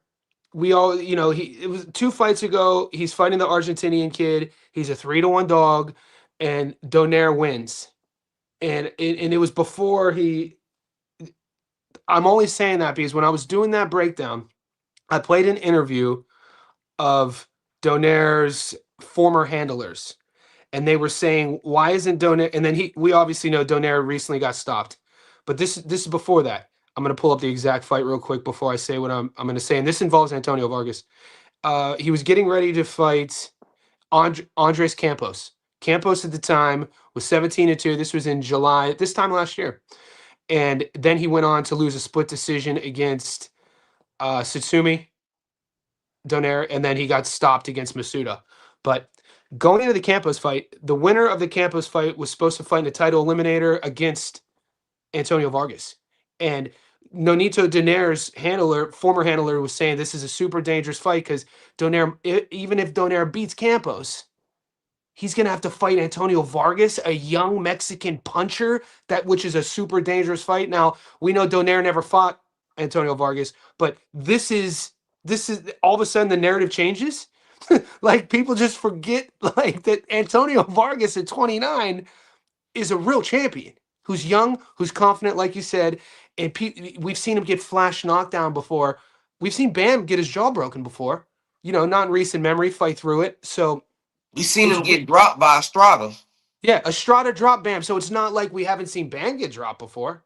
we all, it was 2 fights ago. He's fighting the Argentinian kid. He's a 3-1 dog, and Donaire wins. And it was before he. I'm only saying that because when I was doing that breakdown, I played an interview of Donaire's former handlers, and they were saying, "Why isn't Donaire?" And then we obviously know Donaire recently got stopped, but this is before that. I'm gonna pull up the exact fight real quick before I say what I'm gonna say, and this involves Antonio Vargas. He was getting ready to fight Andres Campos. Campos at the time was 17-2. This was in July, this time last year. And then he went on to lose a split decision against Satsumi Donaire, and then he got stopped against Masuda. But going into the Campos fight, the winner of the Campos fight was supposed to fight in a title eliminator against Antonio Vargas. And Nonito Donaire's former handler, was saying this is a super dangerous fight because Donaire, even if Donaire beats Campos, he's gonna have to fight Antonio Vargas, a young Mexican puncher, which is a super dangerous fight. Now we know Donaire never fought Antonio Vargas, but this is all of a sudden the narrative changes. Like people just forget like that Antonio Vargas at 29 is a real champion who's young, who's confident, like you said, and we've seen him get flash knockdown before. We've seen Bam get his jaw broken before. Not in recent memory, fight through it. So We seen it's him get dropped by Estrada. yeah, Estrada dropped Bam. So it's not like we haven't seen Bam get dropped before.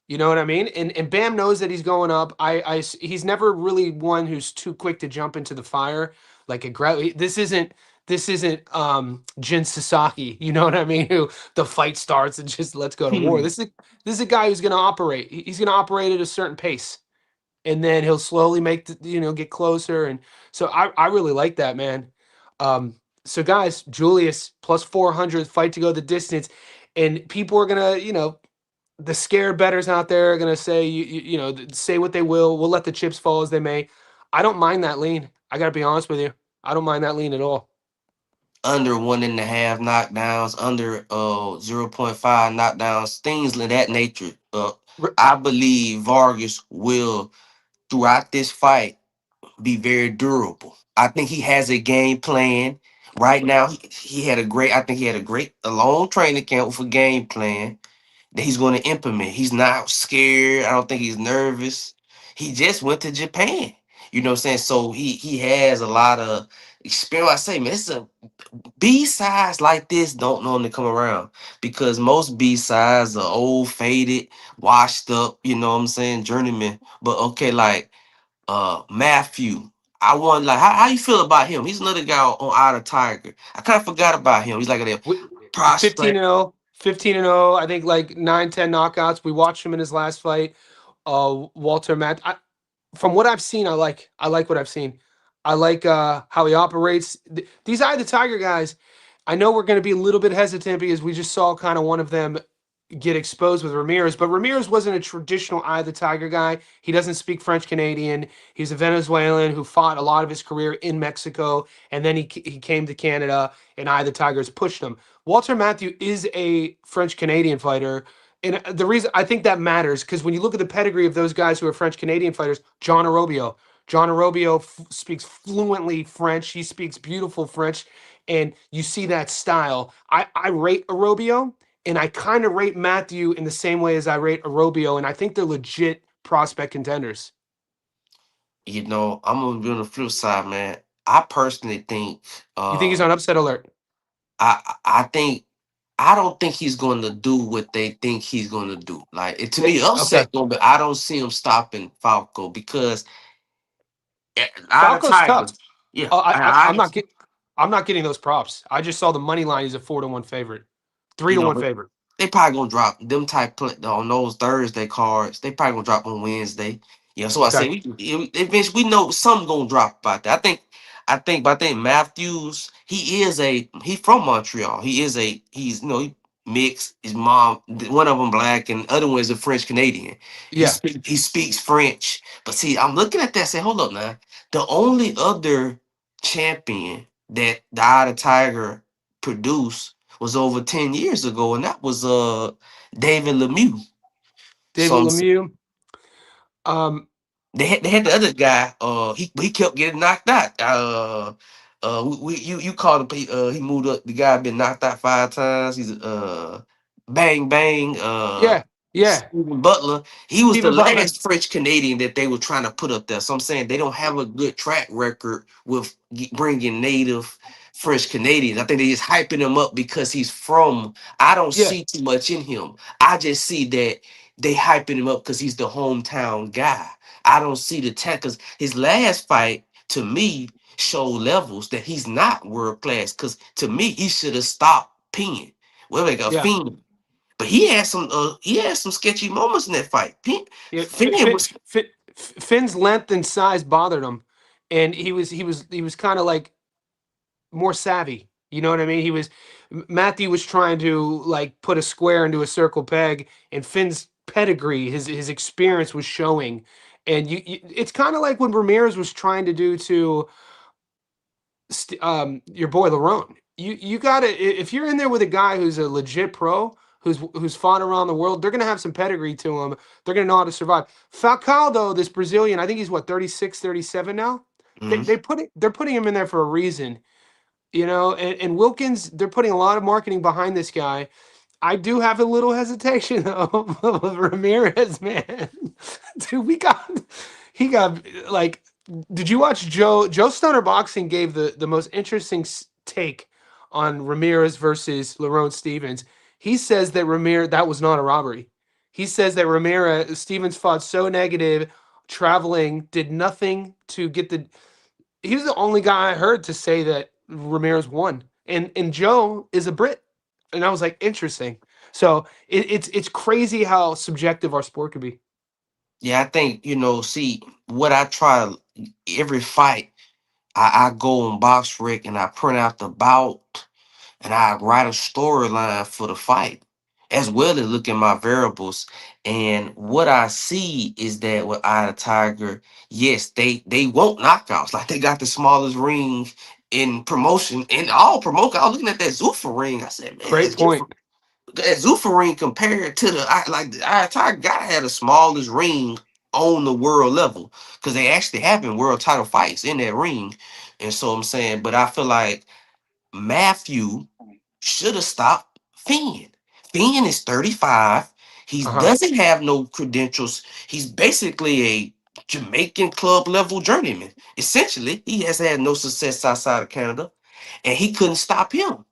You know what I mean? And Bam knows that he's going up. He's never really one who's too quick to jump into the fire. Like this isn't Jin Sasaki. You know what I mean? Who the fight starts and just let's go to war. This is a guy who's going to operate. He's going to operate at a certain pace, and then he'll slowly get closer. And so I really like that, man. So guys, Julius plus 400 fight to go the distance, and people are gonna the scared betters out there are gonna say say what they will. We'll let the chips fall as they may. I don't mind that lean. I gotta be honest with you. I don't mind that lean at all. Under 1.5 knockdowns, under 0.5 knockdowns, things of that nature. R- I believe Vargas will throughout this fight be very durable. I think he has a game plan. Right now, he had a great. I think he had a long training camp with a game plan that he's going to implement. He's not scared. I don't think he's nervous. He just went to Japan. You know what I'm saying? So he has a lot of experience. I say, man, this is a B sides like this don't normally come around because most B sides are old, faded, washed up. You know what I'm saying, journeyman. But okay, like Matthew, I want like how you feel about him? He's another guy on Eye of the Tiger. I kind of forgot about him. He's like a 15 prospect. and 0, 15 and 0. I think like 9, 10 knockouts. We watched him in his last fight. Walter Matt. From what I've seen, I like what I've seen. I like how he operates. These Eye of the Tiger guys, I know we're going to be a little bit hesitant because we just saw kind of one of them get exposed with Ramirez, but Ramirez wasn't a traditional Eye of the Tiger guy. He doesn't speak French Canadian. He's a Venezuelan who fought a lot of his career in Mexico, and then he came to Canada, and Eye of the Tigers pushed him. Walter Matthew is a French Canadian fighter. And the reason I think that matters because when you look at the pedigree of those guys who are French Canadian fighters, John Arobio. John Arobio speaks fluently French. He speaks beautiful French, and you see that style. I rate Arobio, and I kind of rate Matthew in the same way as I rate Arobio, and I think they're legit prospect contenders. I'm gonna be on the flip side, man. I personally think You think he's uh on upset alert? I think I don't think he's going to do what they think he's going to do. Like to me, Okay, upset going, but I don't see him stopping Falco because out of Falco's tough. Tigers, yeah, Oh, I I'm not getting those props. I just saw the money line. He's a 4-1 favorite, three you to know, one but favorite. they probably gonna drop them on those Thursday cards. They probably gonna drop on Wednesday. Yeah, so I Okay, say we eventually we know something gonna drop about that. But I think Matthews he from Montreal. He's he mixed. His mom, one of them black, and the other one is a French Canadian. yeah, He speaks French. But see, I'm looking at that. Say, hold up now. The only other champion that the Eye of the Tiger produced was over 10 years ago, and that was David Lemieux. So David Lemieux. Um, they had the other guy. He kept getting knocked out. You called him. He moved up. The guy been knocked out 5 times. He's bang bang. yeah, yeah, Stephen Butler. He was the Stephen Butler. last French Canadian that they were trying to put up there. So I'm saying they don't have a good track record with bringing native French Canadians. I think they just hyping him up because he's from. I don't Yeah, see too much in him. I just see that they hyping him up because he's the hometown guy. I don't see the tech because his last fight to me showed levels that he's not world class. Because to me, he should have stopped peeing. Well, like a yeah, fiend. But he had some sketchy moments in that fight. yeah. Finn was Finn's length and size bothered him, and he was kind of like more savvy. You know what I mean? Matthew was trying to like put a square into a circle peg, and Finn's pedigree, his experience was showing. And it's kind of like when Ramirez was trying to do to your boy Larone. You gotta if you're in there with a guy who's a legit pro. Who's fought around the world? They're gonna have some pedigree to him. They're gonna know how to survive. Falcao, though, this Brazilian, I think he's what 36, 37 now. mhm. They're putting him in there for a reason, and Wilkins, they're putting a lot of marketing behind this guy. I do have a little hesitation though with Ramirez, man. Dude, he got like. Did you watch Joe Stunner Boxing gave the most interesting take on Ramirez versus Lerone Stevens. He says that Ramirez that was not a robbery. He says that Ramirez Stevens fought so negative, traveling, did nothing to get the he was the only guy I heard to say that Ramirez won. And Joe is a Brit. And I was like, interesting. So it's crazy how subjective our sport could be. Yeah, I think, see what I try every fight, I go on Box Rec and I print out the bout and I write a storyline for the fight, as well as look at my variables. And what I see is that with Eye of the Tiger, yes, they want knockouts. Like they got the smallest ring in promotion, in all promotion. I was looking at that Zuffa ring. I said, man, Great point. that Zuffa ring compared to the Eye of the Tiger gotta have the smallest ring on the world level because they actually having world title fights in that ring. And so I'm saying, but I feel like Matthew should have stopped Finn. Finn is 35. He Uh-huh. doesn't have no credentials. He's basically a Jamaican club level journeyman. Essentially, he has had no success outside of Canada, and he couldn't stop him.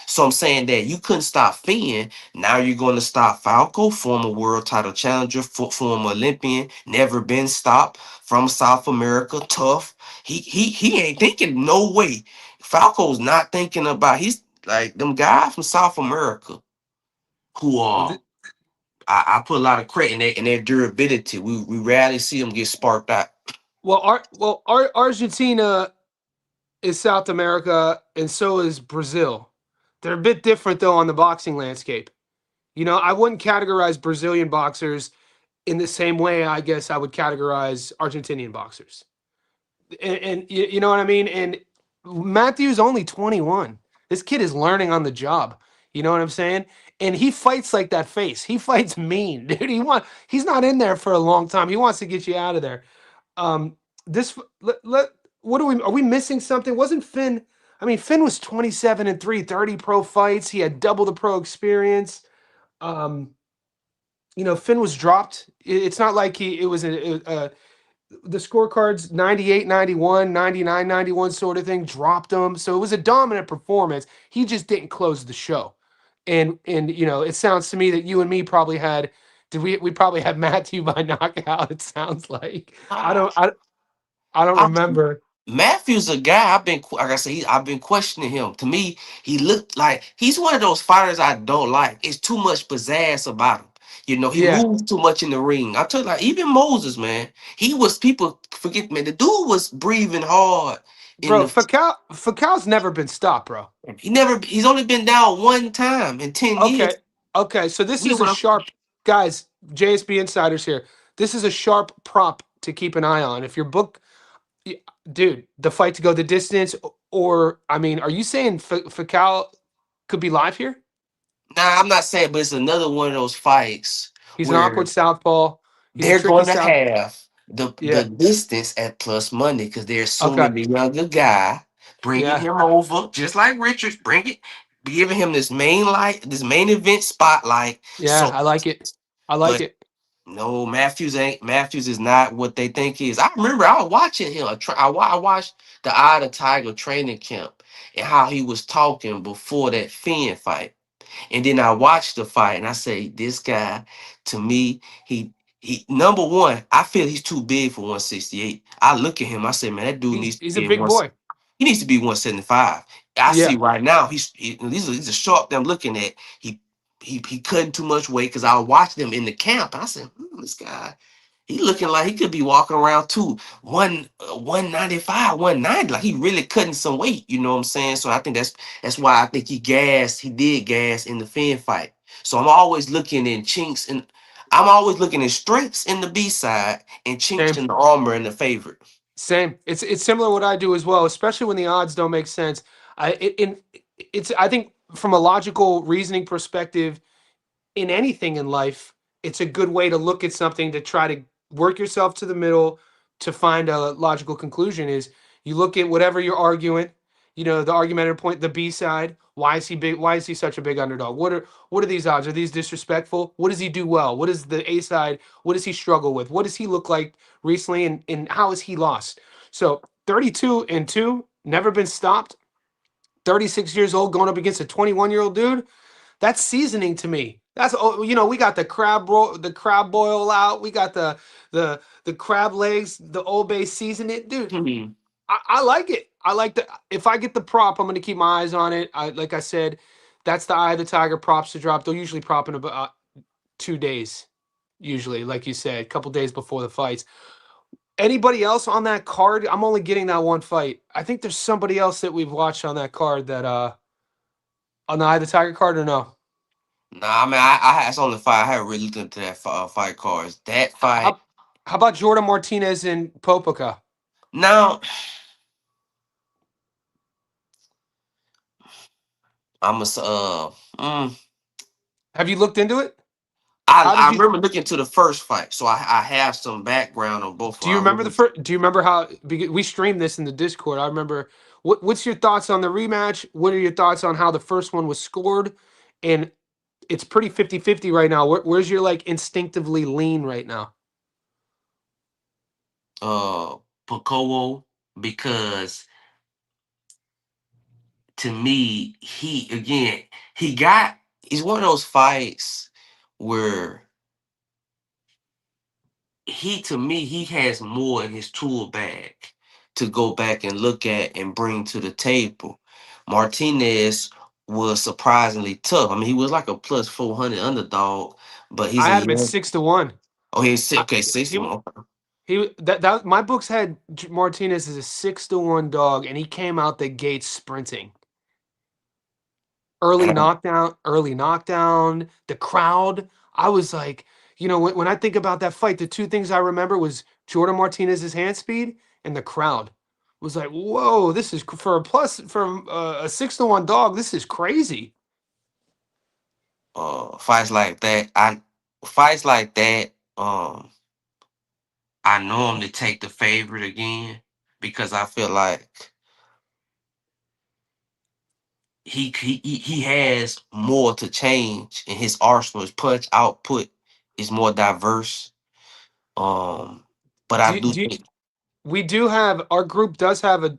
So I'm saying that you couldn't stop Finn. Now you're going to stop Falco, former world title challenger, former Olympian, never been stopped from South America, tough. He ain't thinking no way. Falco's not thinking about. He's like them guys from South America who Well, are. I put a lot of credit in their durability. We rarely see them get sparked out. Argentina. is South America, and so is Brazil. They're a bit different though on the boxing landscape. I wouldn't categorize Brazilian boxers in the same way I guess I would categorize Argentinian boxers. And you know what I mean? And Matthew's only 21. This kid is learning on the job. You know what I'm saying? And he fights like that face. He fights mean, dude. He's not in there for a long time. He wants to get you out of there. Um, this what are we missing something? Wasn't Finn? I mean, Finn was 27-3, 30 pro fights. He had double the pro experience. Um, Finn was dropped. It's not like it was the scorecards 98, 91, 99, 91 sort of thing, dropped him. So it was a dominant performance. He just didn't close the show. And it sounds to me that you and me probably had did we probably had Matthew by knockout, it sounds like. I I, don't I, I don't I remember. Matthews a guy like I said, I've been questioning him. To me, he looked like he's one of those fighters I don't like. It's too much pizzazz about him. He Yeah, moves too much in the ring. I tell you, like even Moses, man, he was people forget, man. The dude was breathing hard in bro, the. Facal's never been stopped, bro. He's only been down one time in 10 years. Okay. Okay, so this We is a would have. sharp guys, JSB insiders here. This is a sharp prop to keep an eye on. If your book Y- dude, the fight to go the distance, or I mean, are you saying Fakal could be live here? Nah, I'm not saying, but it's another one of those fights He's an awkward where southpaw. He's a they're tricky going to south. have the Yeah. distance at plus money because they're Okay. assuming the younger guy, bringing Yeah. him over just like Richards, bring it, giving him this main event spotlight. Yeah. So, I like it. I like but it. no, Matthews is not what they think he is. I remember I was watching him. I watched the Eye of the Tiger training camp and how he was talking before that Finn fight. And then I watched the fight and I say, this guy, to me, he number one, I feel he's too big for 168. I look at him, I say, man, that dude He's needs to he's a be in big one. boy. He needs to be 175. I see Yeah. right now, these are sharp that I'm looking at. He cutting too much weight because I watched him in the camp and I said, this guy, he looking like he could be walking around too. 195, 190. Like he really cutting some weight, you know what I'm saying? So I think that's why I think he did gas in the Finn fight. So I'm always looking at strengths in the B side and chinks Same. in the armor in the favorite. Same. It's similar to what I do as well, especially when the odds don't make sense. I think from a logical reasoning perspective, in anything in life, it's a good way to look at something to try to work yourself to the middle to find a logical conclusion. Is you look at whatever you're arguing, the argumentative point, the B side. Why is he big? Why is he such a big underdog? What are these odds? Are these disrespectful? What does he do well? What is the A side? What does he struggle with? What does he look like recently, and how has he lost? So 32-2, never been stopped. 36 years old, going up against a 21-year-old dude. That's seasoning to me. We got the crab boil out. We got the crab legs, the Old Bay seasoning. Dude, Hmm. I like it. I like the if I get the prop, I'm gonna keep my eyes on it. Like I said, that's the Eye of the Tiger props to drop. They'll usually prop in about 2 days, usually, like you said, a couple days before the fights. Anybody else on that card? I'm only getting that one fight. I think there's somebody else that we've watched on that card that on the Eye of the Tiger card or no? Nah, I mean, I had it's only fight. I haven't really looked into that fight cards. That fight. How, how about Jordan Martinez and Popica? Now, I'm a Have you looked into it? I How did I you remember looking to the first fight, so I have some background on both of them. do you I remember the remember. first? Do you remember how because we streamed this in the Discord? I remember. What's your thoughts on the rematch? What are your thoughts on how the first one was scored? And it's pretty 50-50 right now. Where's your like instinctively lean right now? uh Pocoyo because to me he's one of those fights where he has more in his tool bag to go back and look at and bring to the table. Martinez was surprisingly tough. I mean, he was like a plus 400 underdog, but he's I a had him at young. 6-1. Oh, he's I, okay, six he more. that my books had Martinez as a 6-1 dog, and he came out the gate sprinting. And Early knockdown, the crowd. I was like, when I think about that fight, the two things I remember was Jordan Martinez's hand speed and the crowd. Was like, whoa, this is for a plus for a 6-1 dog. This is crazy. fights like that, fights like that, I normally take the favorite again because I feel like he has more to change in his arsenal. His punch output is more diverse. Um, but I Do, do do think we do have our group does have a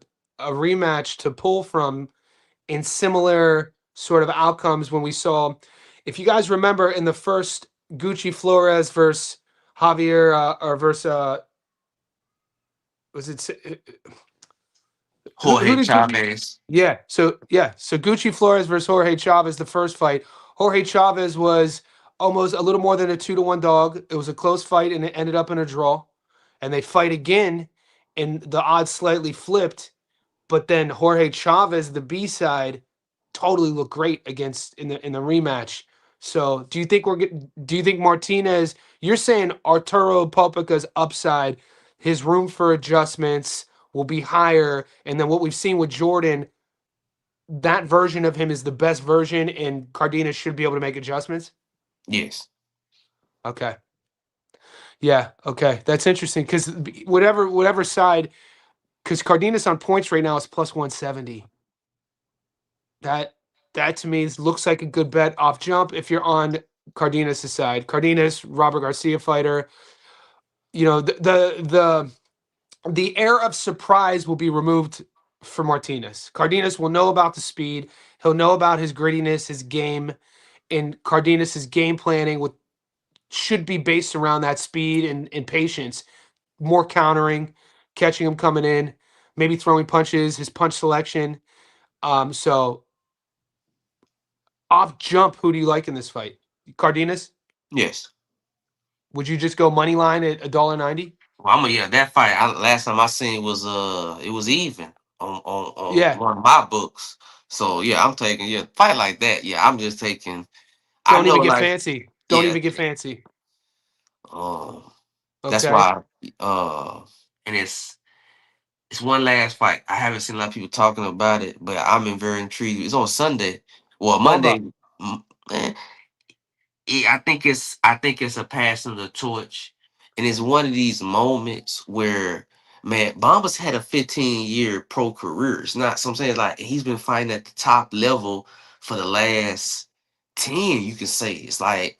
rematch to pull from in similar sort of outcomes when we saw, if you guys remember in the first Gucci Flores versus Javier or versus was it who Jorge did Chavez. so Gucci Flores versus Jorge Chavez, the first fight. Jorge Chavez was almost a little more than a 2-1 dog. It was a close fight and it ended up in a draw. And they fight again and the odds slightly flipped. But then Jorge Chavez, the B side, totally looked great against in the rematch. So do you think Martinez? You're saying Arturo Popica's upside, his room for adjustments will be higher, and then what we've seen with Jordan, that version of him is the best version, and Cardenas should be able to make adjustments. Yes, Okay, yeah, okay, that's interesting because whatever side, because Cardenas on points right now is plus 170. That that to me looks like a good bet off jump if you're on Cardenas' side. Cardenas, Robert Garcia fighter. The air of surprise will be removed for Martinez. Cardenas will know about the speed. He'll know about his grittiness, his game, and Cardenas' game planning with should be based around that speed and patience. More countering, catching him coming in, maybe throwing punches, his punch selection. So off jump, who do you like in this fight? Cardenas? yes. Would you just go money line at $1.90? Well, yeah, that fight. Last time I seen was it was even on Yeah. one of my books. So yeah, I'm taking yeah fight like that. Yeah, I'm just taking. I Don't know even get like fancy. Don't yeah. even get fancy. Um, that's Okay. why. And it's one last fight. I haven't seen a lot of people talking about it, but I'm in very intrigued. It's on Sunday. Well, Bomba. Monday. Man, I think it's a passing of the torch, and it's one of these moments where man, Bamba's had a 15-year pro career. It's not some saying like he's been fighting at the top level for the last 10. You can say it's like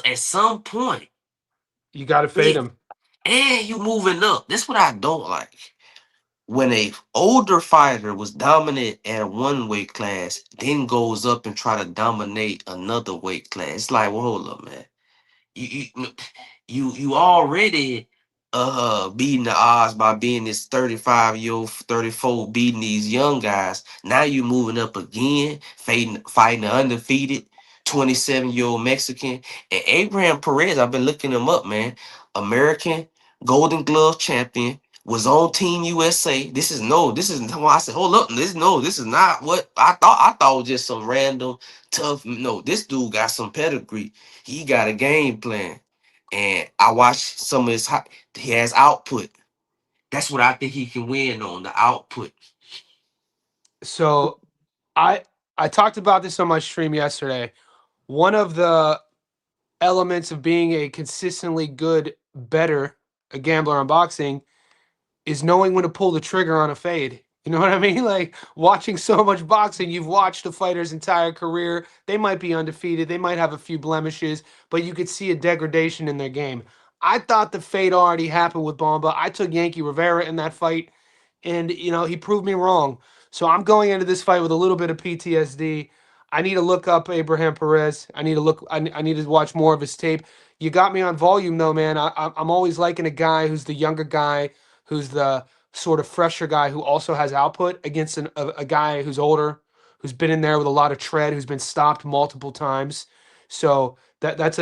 at some point, You got to fade yeah, him. and you moving up. That's what I don't like. When a older fighter was dominant at one weight class, then goes up and try to dominate another weight class. It's like, well, hold up, man. You already beating the odds by being this 35-year old 34 beating these young guys. Now you moving up again, fighting the undefeated 27-year-old Mexican. And Abraham Perez, I've been looking him up, man. American Golden Glove champion. Was on Team USA. This is why I said, hold up. This is not what I thought. I thought it was just some random tough. No, this dude got some pedigree. He got a game plan. And I watched some of his he has output. That's what I think he can win on, the output. So I I talked about this on my stream yesterday. One of the elements of being a consistently good better a gambler on boxing is knowing when to pull the trigger on a fade. You know what I mean? Like watching so much boxing, you've watched a fighter's entire career. They might be undefeated, they might have a few blemishes, but you could see a degradation in their game. I thought the fade already happened with Bomba. I took Yankee Rivera in that fight, and he proved me wrong. So I'm going into this fight with a little bit of PTSD. I need to look up Abraham Perez. I need to look. I need to watch more of his tape. You got me on volume though, man. I'm always liking a guy who's the younger guy, who's the sort of fresher guy who also has output against a guy who's older, who's been in there with a lot of tread, who's been stopped multiple times. So that's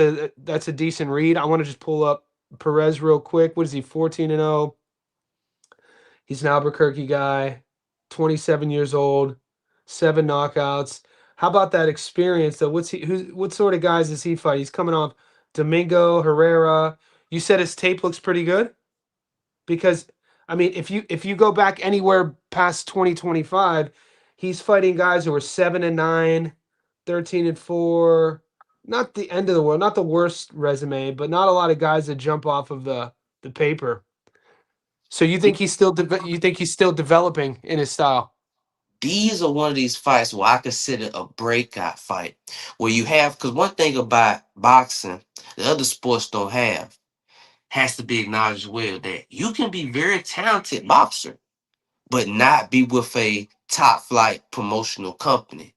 a decent read. I want to just pull up. Perez real quick. What is he? 14-0. He's an Albuquerque guy. 27 years old. 7 knockouts. How about that experience though? What sort of guys does he fight? He's coming off Domingo Herrera. You said his tape looks pretty good? Because I mean, if you go back anywhere past 2025, he's fighting guys who are 7-9, 13-4. Not the end of the world, not the worst resume, but not a lot of guys that jump off of the paper. So you think he's still developing in his style? These are one of these fights where I consider a breakout fight, where you have because one thing about boxing, the other sports don't have, has to be acknowledged as well that you can be very talented boxer, but not be with a top flight promotional company.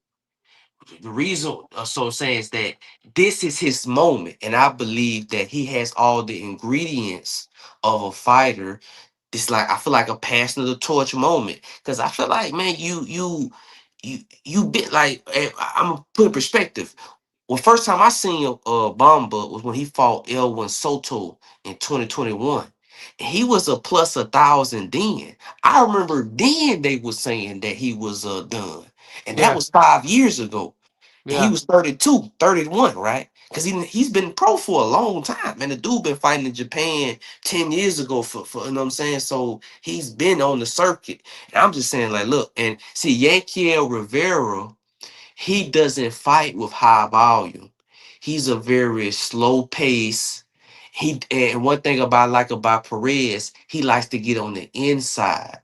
The reason so I'm saying is that this is his moment, and I believe that he has all the ingredients of a fighter. It's like I feel like a passing of the torch moment because I feel like man, you bit like I'm gonna put in perspective. Well, first time I seen Bamba was when he fought Elwin Soto in 2021. He was a plus 1,000 then. I remember then they were saying that he was done, and that Yeah, was 5 years ago. And he yeah. was 32, 31, right? Because he's been pro for a long time. Man, the dude been fighting in Japan 10 years ago for you know what I'm saying? So he's been on the circuit. And I'm just saying, like, look, and see, Yankiel Rivera, he doesn't fight with high volume. He's a very slow pace. He and one thing about Perez, he likes to get on the inside.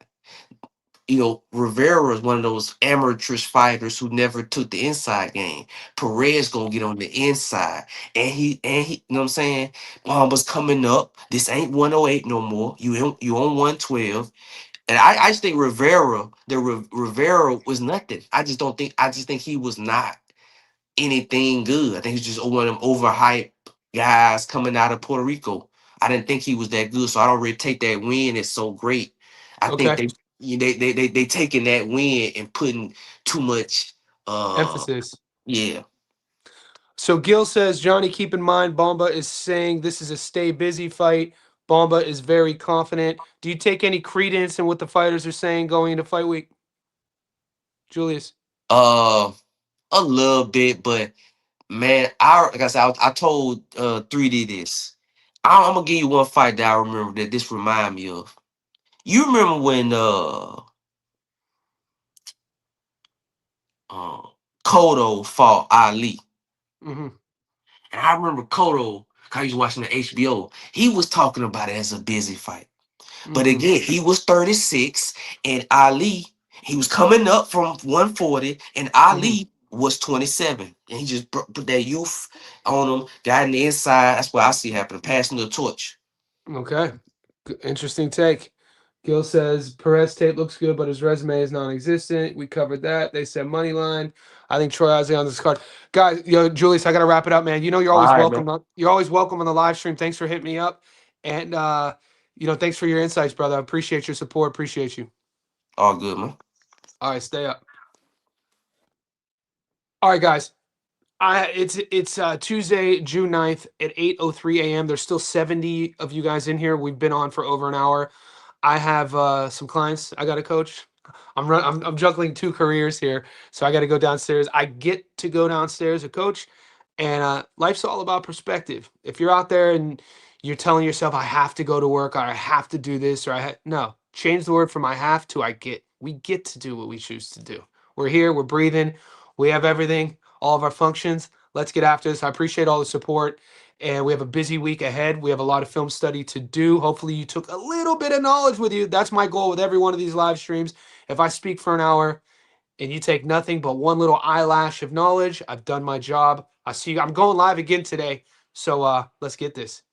You know, Rivera is one of those amateurish fighters who never took the inside game. Perez gonna get on the inside, and he, you know what I'm saying? Bomba's coming up. This ain't 108 no more. You on 112, and I just think Rivera was nothing. I just don't think. I just think he was not anything good. I think he's just one of them overhyped guys coming out of Puerto Rico. I didn't think he was that good, so I don't really take that win as so great. I think Okay. they taking that win and putting too much. Uh, Emphasis. yeah. So Gil says, Johnny, keep in mind, Bomba is saying this is a stay busy fight. Bomba is very confident. Do you take any credence in what the fighters are saying going into fight week, Julius? Uh, a little bit, but man, like I said, I told 3D this. I'm gonna give you one fight that I remember that this remind me of. You remember when uh Cotto fought Ali? Mm-hmm. And I remember Cotto, 'cause he was watching the HBO, he was talking about it as a busy fight. But Mm-hmm. again, he was 36, and Ali, he was coming up from 140, and Mm-hmm. Ali was 27. And he just put that youth on him, got in the inside. That's what I see happening, passing the torch. Okay. Interesting take. Gil says Perez tape looks good, but his resume is non-existent. We covered that. They said money line. I think Troy Ozzy on this card. Guys, Julius, I gotta wrap it up, man. You know you're All always right, man. welcome. You're always welcome on the live stream. Thanks for hitting me up. And thanks for your insights, brother. I appreciate your support. Appreciate you. All good, man. All right, stay up. All right, guys. It's Tuesday, June 9th at 8:03 a.m. There's still 70 of you guys in here. We've been on for over an hour. I have some clients I got to coach. I'm juggling two careers here, so I got to go downstairs. I get to go downstairs to coach, and life's all about perspective. If you're out there and you're telling yourself I have to go to work or I have to do this or no, change the word from I have to I get. We get to do what we choose to do. We're here, we're breathing, we have everything, all of our functions. Let's get after this. I appreciate all the support. And we have a busy week ahead. We have a lot of film study to do. Hopefully, you took a little bit of knowledge with you. That's my goal with every one of these live streams. If I speak for an hour and you take nothing but one little eyelash of knowledge, I've done my job. I see you. I'm going live again today. So let's get this.